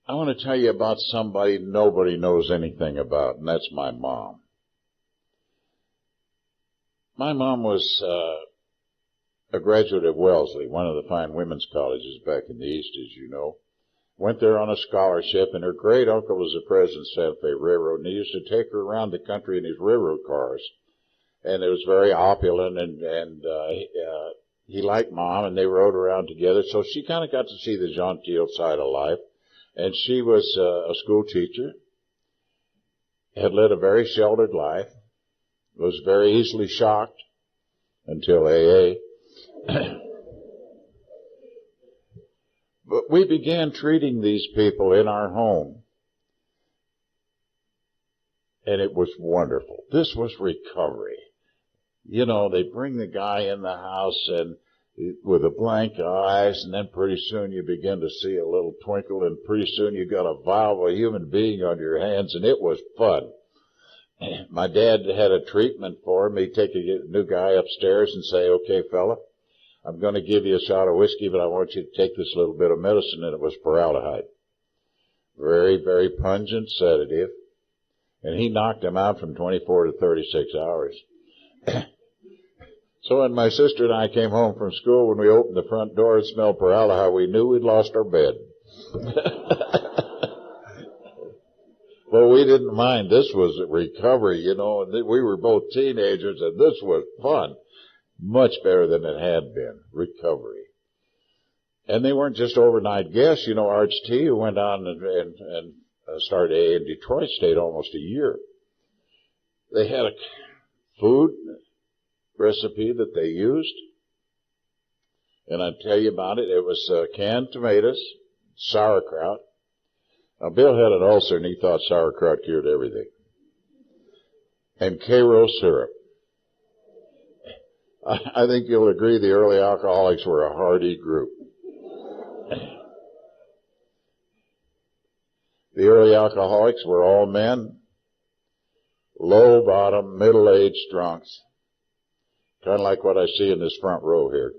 I want to tell you about somebody nobody knows anything about, and that's my mom. My mom was a graduate of Wellesley, one of the fine women's colleges back in the East, as you know. Went there on a scholarship, and her great uncle was the president of Santa Fe Railroad, and he used to take her around the country in his railroad cars. And it was very opulent, and he liked Mom, and they rode around together, so she kind of got to see the genteel side of life. And she was a school teacher, had led a very sheltered life, was very easily shocked until AA. But we began treating these people in our home, and it was wonderful. This was recovery. They bring the guy in the house and with the blank eyes, and then pretty soon you begin to see a little twinkle, and pretty soon you got a vial of a human being on your hands, and it was fun. My dad had a treatment for him. He'd take a new guy upstairs and say, "Okay, fella, I'm going to give you a shot of whiskey, but I want you to take this little bit of medicine," and it was formaldehyde. Very, very pungent sedative. And he knocked him out from 24 to 36 hours. So when my sister and I came home from school, when we opened the front door and smelled formaldehyde, we knew we'd lost our bed. Well, we didn't mind. This was recovery, and we were both teenagers, and this was fun. Much better than it had been. Recovery. And they weren't just overnight guests. Arch T, who went on and started AA in Detroit, stayed almost a year. They had a food recipe that they used. And I'll tell you about it. It was canned tomatoes, sauerkraut. Now, Bill had an ulcer, and he thought sauerkraut cured everything. And Karo syrup. I think you'll agree the early alcoholics were a hardy group. The early alcoholics were all men, low-bottom, middle-aged drunks. Kind of like what I see in this front row here.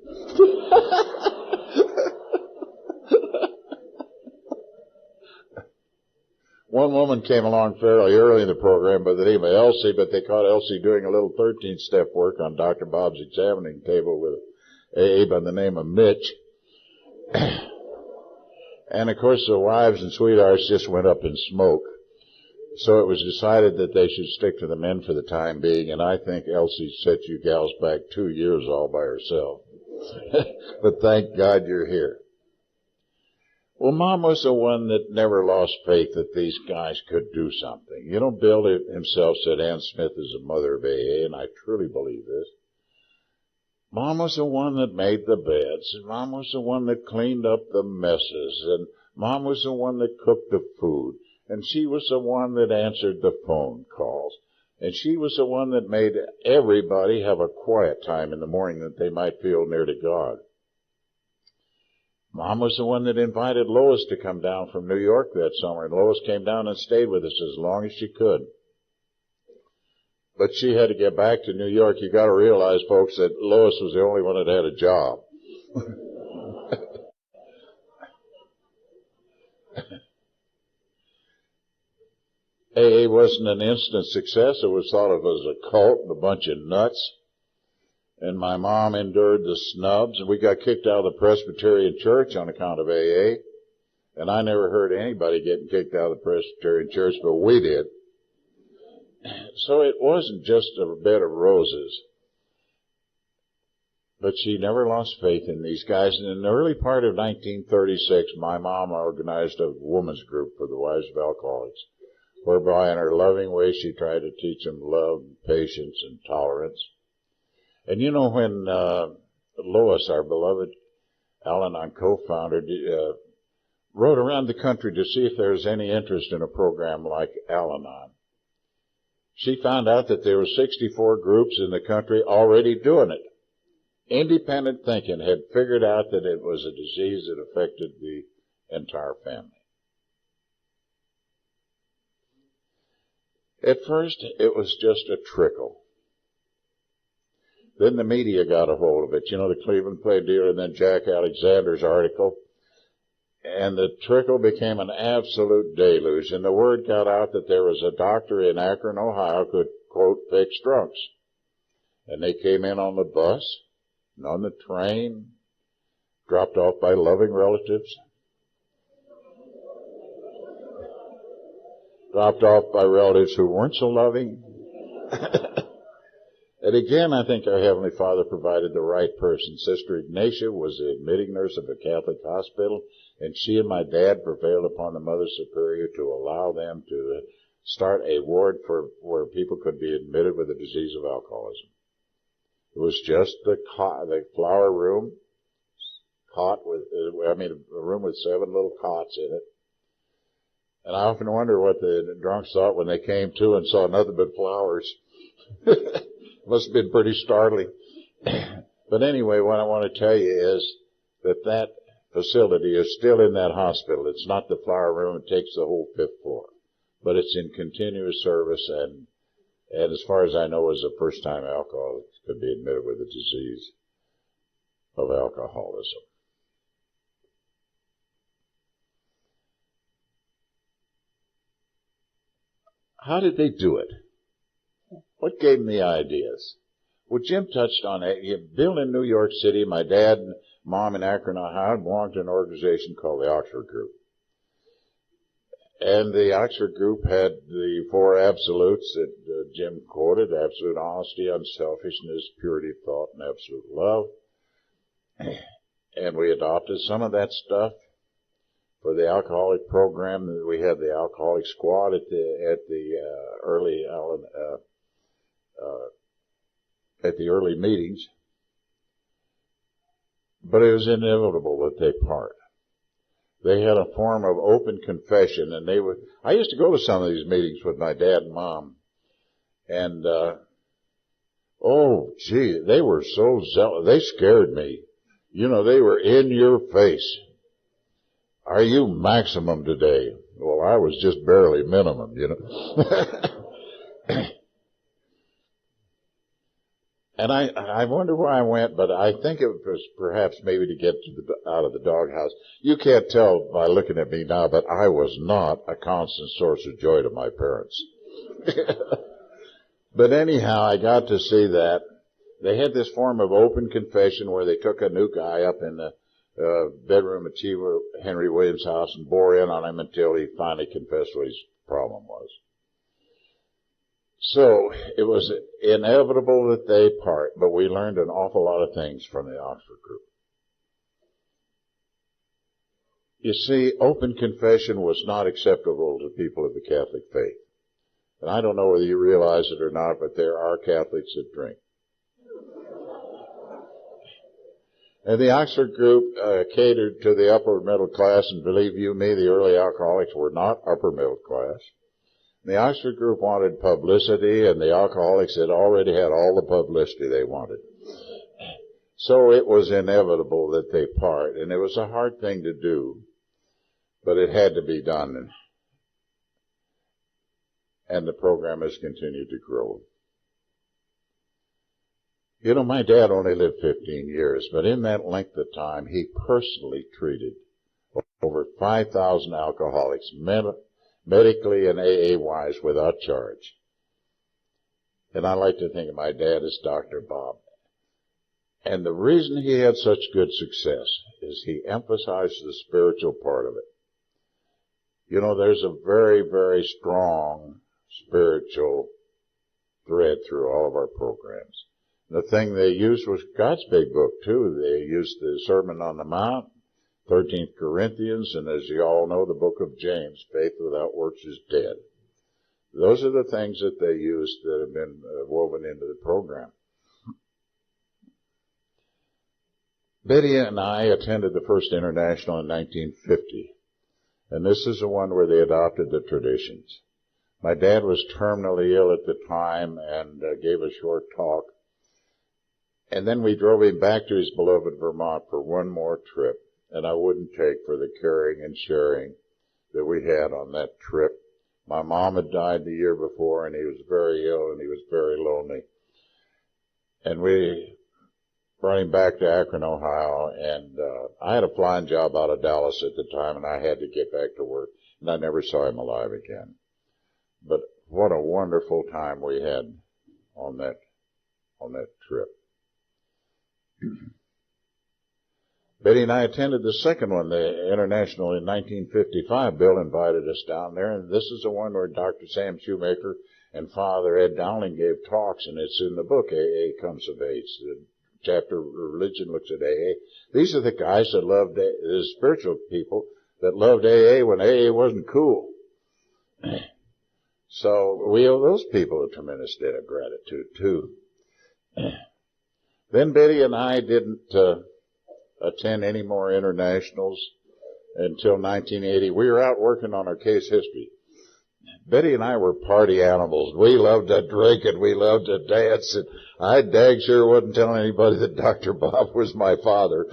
One woman came along fairly early in the program by the name of Elsie, but they caught Elsie doing a little 13-step work on Dr. Bob's examining table with AA by the name of Mitch. And, of course, the wives and sweethearts just went up in smoke. So it was decided that they should stick to the men for the time being, and I think Elsie set you gals back 2 years all by herself. But thank God you're here. Well, Mom was the one that never lost faith that these guys could do something. Bill himself said Ann Smith is the mother of AA, and I truly believe this. Mom was the one that made the beds, and Mom was the one that cleaned up the messes, and Mom was the one that cooked the food, and she was the one that answered the phone calls, and she was the one that made everybody have a quiet time in the morning that they might feel near to God. Mom was the one that invited Lois to come down from New York that summer, and Lois came down and stayed with us as long as she could. But she had to get back to New York. You got to realize, folks, that Lois was the only one that had a job. AA wasn't an instant success. It was thought of as a cult and a bunch of nuts. And my mom endured the snubs, and we got kicked out of the Presbyterian Church on account of AA. And I never heard anybody getting kicked out of the Presbyterian Church, but we did. So it wasn't just a bed of roses. But she never lost faith in these guys. And in the early part of 1936, my mom organized a women's group for the wives of alcoholics, whereby in her loving way she tried to teach them love, patience, and tolerance. And when Lois, our beloved Al-anon co-founder, rode around the country to see if there was any interest in a program like Al-anon, she found out that there were 64 groups in the country already doing it. Independent thinking had figured out that it was a disease that affected the entire family. At first, it was just a trickle. Then the media got a hold of it. The Cleveland Plain Dealer and then Jack Alexander's article. And the trickle became an absolute deluge. And the word got out that there was a doctor in Akron, Ohio, who could, quote, fix drunks. And they came in on the bus and on the train, dropped off by loving relatives, dropped off by relatives who weren't so loving. And again, I think our Heavenly Father provided the right person. Sister Ignatia was the admitting nurse of a Catholic hospital, and she and my dad prevailed upon the Mother Superior to allow them to start a ward for where people could be admitted with the disease of alcoholism. It was just the flower room, a room with 7 little cots in it. And I often wonder what the drunks thought when they came to and saw nothing but flowers. Must have been pretty startling. But anyway, what I want to tell you is that facility is still in that hospital. It's not the flower room. It takes the whole 5th floor. But it's in continuous service, and as far as I know, as a first-time alcoholic could be admitted with the disease of alcoholism. How did they do it? What gave them the ideas? Well, Jim touched on it. Bill in New York City, my dad and Mom in Akron, Ohio, belonged to an organization called the Oxford Group. And the Oxford group had the 4 absolutes that Jim quoted: absolute honesty, unselfishness, purity of thought, and absolute love. And we adopted some of that stuff for the alcoholic program. We had the alcoholic squad at the early meetings. But it was inevitable that they part. They had a form of open confession, and I used to go to some of these meetings with my dad and mom, and they were so zealous. They scared me. They were in your face. Are you maximum today? Well, I was just barely minimum, And I wonder where I went, but I think it was perhaps maybe to get out of the doghouse. You can't tell by looking at me now, but I was not a constant source of joy to my parents. But anyhow, I got to see that. They had this form of open confession where they took a new guy up in the bedroom at T. Henry Williams' house and bore in on him until he finally confessed what his problem was. So it was inevitable that they part, but we learned an awful lot of things from the Oxford group. You see, open confession was not acceptable to people of the Catholic faith. And I don't know whether you realize it or not, but there are Catholics that drink. And the Oxford group catered to the upper middle class, and believe you me, the early alcoholics were not upper middle class. The Oxford group wanted publicity, and the alcoholics had already had all the publicity they wanted. So it was inevitable that they part, and it was a hard thing to do, but it had to be done. And the program has continued to grow. My dad only lived 15 years, but in that length of time, he personally treated over 5,000 alcoholics, medically and AA-wise, without charge. And I like to think of my dad as Dr. Bob. And the reason he had such good success is he emphasized the spiritual part of it. There's a very, very strong spiritual thread through all of our programs. The thing they used was God's big book, too. They used the Sermon on the Mount, 13th Corinthians, and as you all know, the book of James, faith without works is dead. Those are the things that they used that have been woven into the program. Betty and I attended the first international in 1950, and this is the one where they adopted the traditions. My dad was terminally ill at the time and gave a short talk. And then we drove him back to his beloved Vermont for one more trip, and I wouldn't take for the caring and sharing that we had on that trip. My mom had died the year before, and he was very ill, and he was very lonely. And we brought him back to Akron, Ohio, and I had a flying job out of Dallas at the time, and I had to get back to work, and I never saw him alive again. But what a wonderful time we had on that trip. Betty and I attended the second one, the International, in 1955. Bill invited us down there, and this is the one where Dr. Sam Shoemaker and Father Ed Dowling gave talks, and it's in the book, AA Comes of Age. The chapter, Religion Looks at AA. These are the guys that loved, the spiritual people that loved AA when AA wasn't cool. So we owe those people a tremendous debt of gratitude, too. Then Betty and I didn't attend any more internationals until 1980. We were out working on our case history. Betty and I were party animals. We loved to drink and we loved to dance, and I dag sure wasn't telling anybody that Dr. Bob was my father.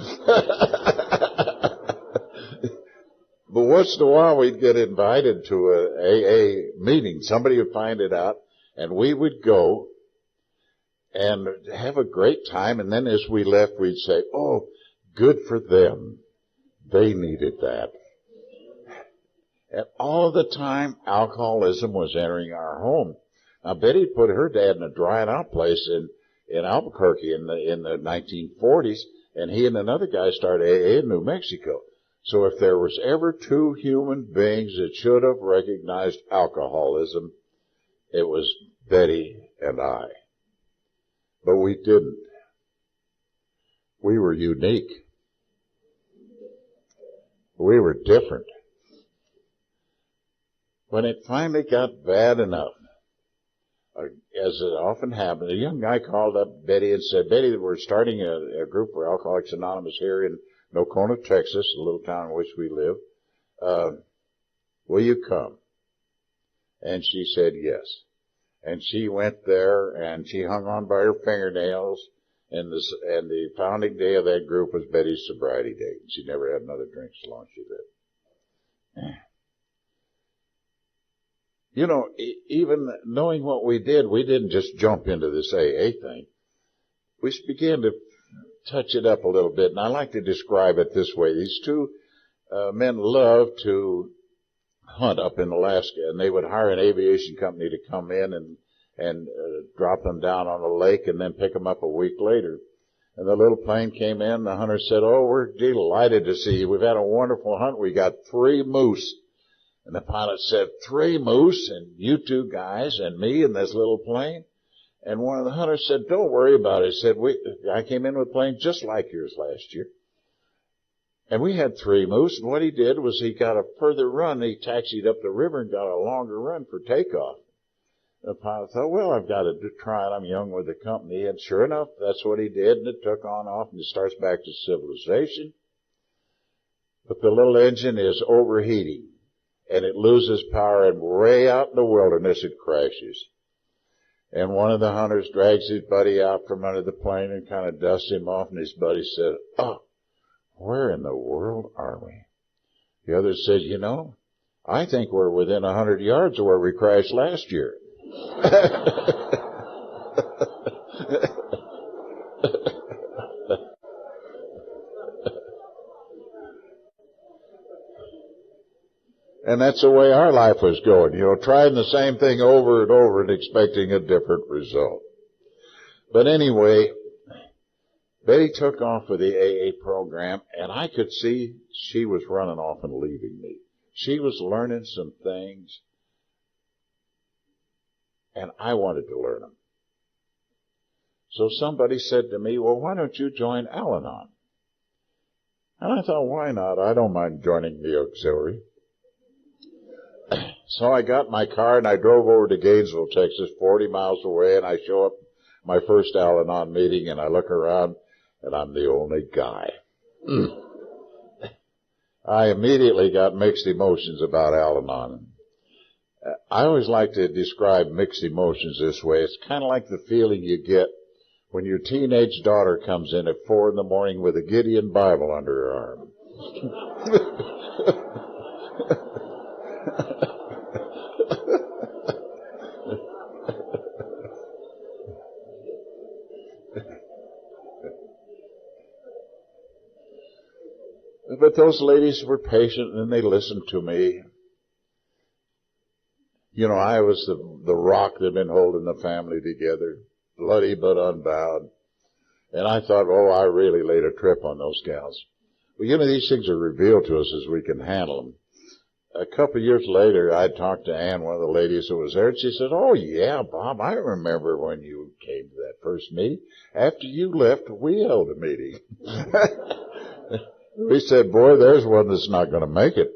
But once in a while we'd get invited to a AA meeting. Somebody would find it out, and we would go and have a great time, and then as we left we'd say, oh, good for them. They needed that. And all the time alcoholism was entering our home. Now Betty put her dad in a drying out place in Albuquerque in the 1940s, and he and another guy started AA in New Mexico. So if there was ever two human beings that should have recognized alcoholism, it was Betty and I. But we didn't. We were unique. We were different. When it finally got bad enough, as it often happened, a young guy called up Betty and said, Betty, we're starting a group for Alcoholics Anonymous here in Nocona, Texas, a little town in which we live. Will you come? And she said yes. And she went there, and she hung on by her fingernails, and the founding day of that group was Betty's sobriety day. She never had another drink as long as she lived. You know, even knowing what we didn't just jump into this AA thing. We began to touch it up a little bit, and I like to describe it this way. These two men loved to hunt up in Alaska, and they would hire an aviation company to come in and drop them down on a lake and then pick them up a week later. And the little plane came in, the hunter said, oh, we're delighted to see you. We've had a wonderful hunt. We got 3 moose. And the pilot said, 3 moose, and you 2 guys, and me in this little plane? And one of the hunters said, don't worry about it. He said, I came in with a plane just like yours last year. And we had 3 moose, and what he did was he got a further run. He taxied up the river and got a longer run for takeoff. The pilot thought, well, I've got to try it. I'm young with the company. And sure enough, that's what he did, and it took on off, and it starts back to civilization. But the little engine is overheating, and it loses power, and way out in the wilderness it crashes. And one of the hunters drags his buddy out from under the plane and kind of dusts him off, and his buddy said, oh, where in the world are we? The other said, you know, I think we're within 100 yards of where we crashed last year. And that's the way our life was going, you know, trying the same thing over and over and expecting a different result. But anyway, Betty took off with the AA program, and I could see she was running off and leaving me. She was learning some things, and I wanted to learn them. So somebody said to me, well, why don't you join Al-anon? And I thought, why not? I don't mind joining the auxiliary. So I got my car and I drove over to Gainesville, Texas, 40 miles away, and I show up my first Al-anon meeting, and I look around, and I'm the only guy. I immediately got mixed emotions about Al-anon. I always like to describe mixed emotions this way. It's kind of like the feeling you get when your teenage daughter comes in at 4 a.m. with a Gideon Bible under her arm. But those ladies were patient, and they listened to me. You know, I was the rock that had been holding the family together, bloody but unbowed. And I thought, oh, I really laid a trip on those gals. Well, you know, these things are revealed to us as we can handle them. A couple of years later, I talked to Ann, one of the ladies who was there, and she said, oh, yeah, Bob, I remember when you came to that first meeting. After you left, we held a meeting. We said, boy, there's one that's not going to make it.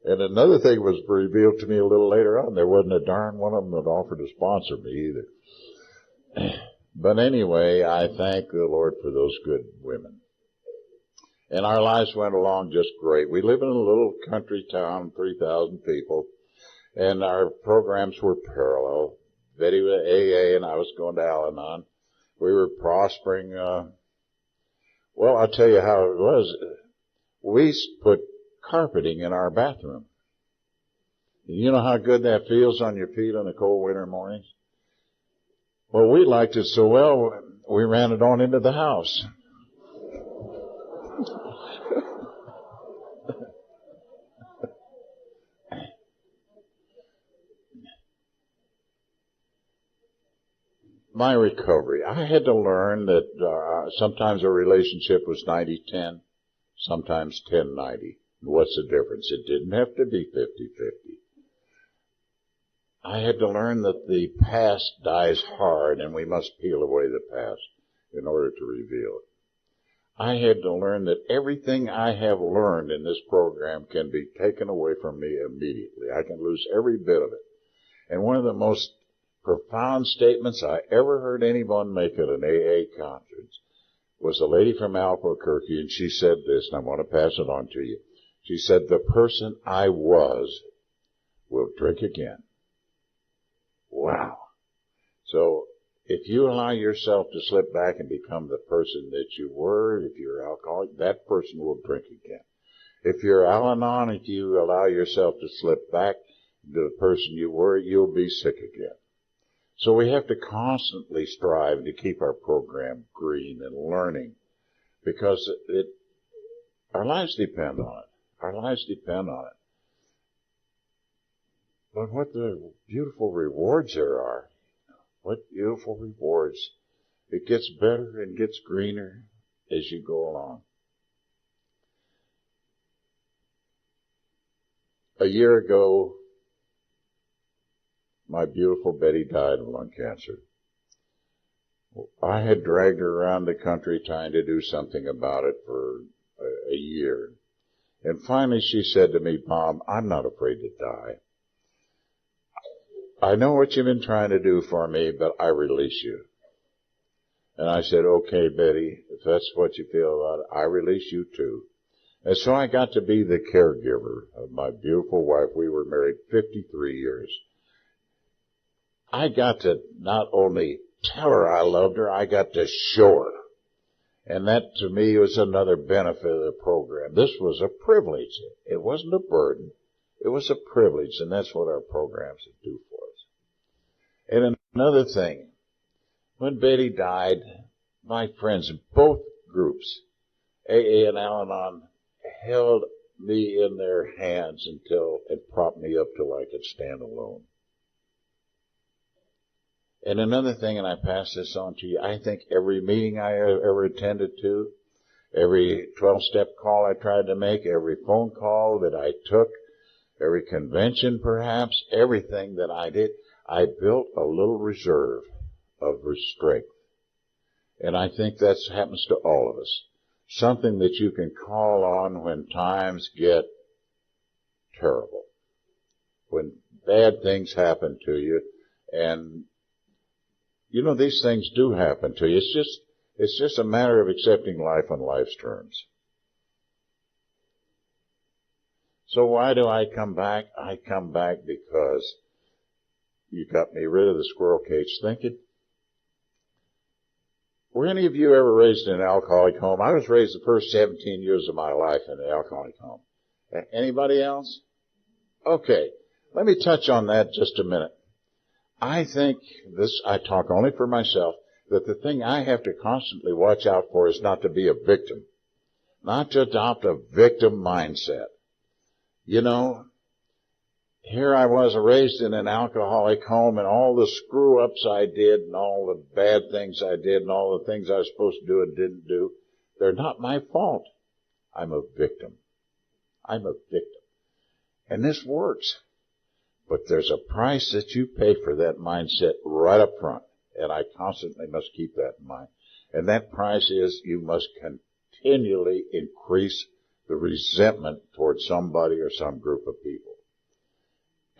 And another thing was revealed to me a little later on. There wasn't a darn one of them that offered to sponsor me either. But anyway, I thank the Lord for those good women. And our lives went along just great. We live in a little country town, 3,000 people, and our programs were parallel. Betty was AA, and I was going to Al-anon. We were prospering. Well, I'll tell you how it was. We put carpeting in our bathroom. You know how good that feels on your feet on the cold winter mornings? Well, we liked it so well, we ran it on into the house. My recovery. I had to learn that sometimes a relationship was 90-10. sometimes 10-90. What's the difference? It didn't have to be 50-50. I had to learn that the past dies hard, and we must peel away the past in order to reveal it. I had to learn that everything I have learned in this program can be taken away from me immediately. I can lose every bit of it. And one of the most profound statements I ever heard anyone make at an AA conference was a lady from Albuquerque, and she said this, and I want to pass it on to you. She said, "The person I was will drink again." Wow. So if you allow yourself to slip back and become the person that you were, if you're alcoholic, that person will drink again. If you're Al-anon, if you allow yourself to slip back to the person you were, you'll be sick again. So we have to constantly strive to keep our program green and learning, because our lives depend on it. Our lives depend on it. But what the beautiful rewards there are. What beautiful rewards. It gets better and gets greener as you go along. A year ago, my beautiful Betty died of lung cancer. I had dragged her around the country trying to do something about it for a year. And finally she said to me, "Mom, I'm not afraid to die. I know what you've been trying to do for me, but I release you." And I said, "Okay, Betty, if that's what you feel about it, I release you too." And so I got to be the caregiver of my beautiful wife. We were married 53 years. I got to not only tell her I loved her, I got to show her. And that, to me, was another benefit of the program. This was a privilege. It wasn't a burden. It was a privilege, and that's what our programs do for us. And another thing, when Betty died, my friends in both groups, AA and Al-anon, held me in their hands and propped me up till I could stand alone. And another thing, and I pass this on to you, I think every meeting I ever attended to, every 12-step call I tried to make, every phone call that I took, every convention perhaps, everything that I did, I built a little reserve of strength. And I think that happens to all of us. Something that you can call on when times get terrible. When bad things happen to you, and you know, these things do happen to you. It's just a matter of accepting life on life's terms. So why do I come back? I come back because you got me rid of the squirrel cage thinking. Were any of you ever raised in an alcoholic home? I was raised the first 17 years of my life in an alcoholic home. Anybody else? Okay, let me touch on that just a minute. I think I talk only for myself, that the thing I have to constantly watch out for is not to be a victim, not to adopt a victim mindset. You know, here I was raised in an alcoholic home, and all the screw-ups I did and all the bad things I did and all the things I was supposed to do and didn't do, they're not my fault. I'm a victim. I'm a victim. And this works. But there's a price that you pay for that mindset right up front. And I constantly must keep that in mind. And that price is you must continually increase the resentment towards somebody or some group of people.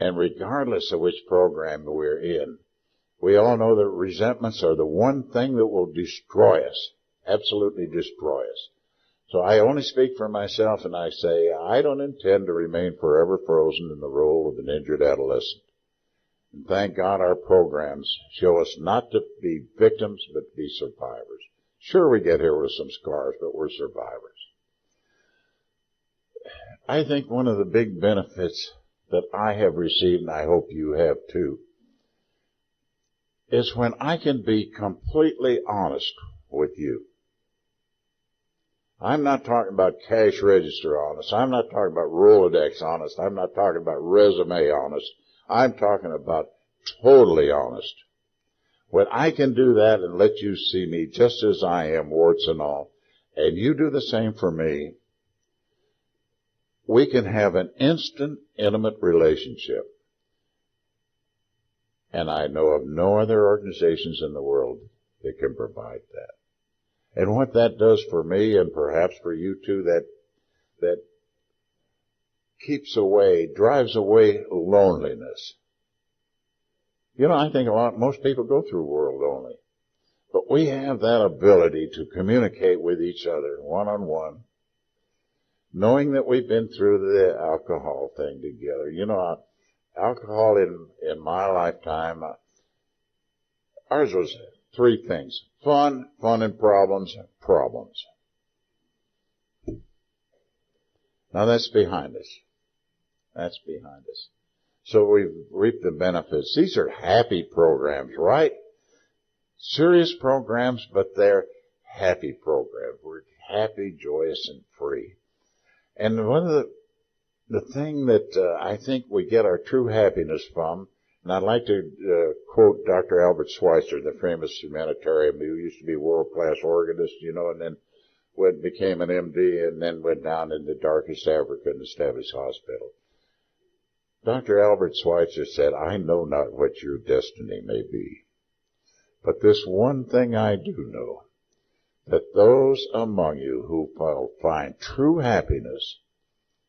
And regardless of which program we're in, we all know that resentments are the one thing that will destroy us, absolutely destroy us. So I only speak for myself, and I say I don't intend to remain forever frozen in the role of an injured adolescent. And thank God our programs show us not to be victims, but to be survivors. Sure, we get here with some scars, but we're survivors. I think one of the big benefits that I have received, and I hope you have too, is when I can be completely honest with you. I'm not talking about cash register honest. I'm not talking about Rolodex honest. I'm not talking about resume honest. I'm talking about totally honest. When I can do that and let you see me just as I am, warts and all, and you do the same for me, we can have an instant, intimate relationship. And I know of no other organizations in the world that can provide that. And what that does for me, and perhaps for you too, that drives away loneliness. You know, I think most people go through world lonely. But we have that ability to communicate with each other one-on-one, knowing that we've been through the alcohol thing together. You know, alcohol in my lifetime, ours was three things: fun and problems. Now that's behind us. So we've reaped the benefits. These are happy programs, right? Serious programs, but they're happy programs. We're happy, joyous, and free. And one of the thing that I think we get our true happiness from, and I'd like to quote Dr. Albert Schweitzer, the famous humanitarian who used to be a world-class organist, you know, and then became an MD and then went down into darkest Africa and established hospital. Dr. Albert Schweitzer said, "I know not what your destiny may be, but this one thing I do know, that those among you who will find true happiness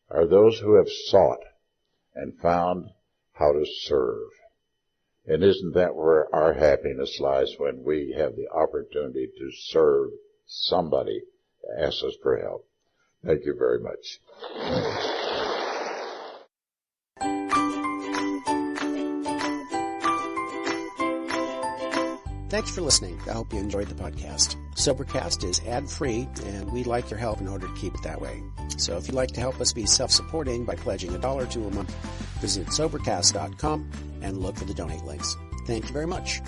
are those who have sought and found how to serve." And isn't that where our happiness lies, when we have the opportunity to serve somebody that asks us for help? Thank you very much. Thanks for listening. I hope you enjoyed the podcast. Sobercast is ad-free, and we'd like your help in order to keep it that way. So if you'd like to help us be self-supporting by pledging $1 or $2 a month, visit Sobercast.com and look for the donate links. Thank you very much.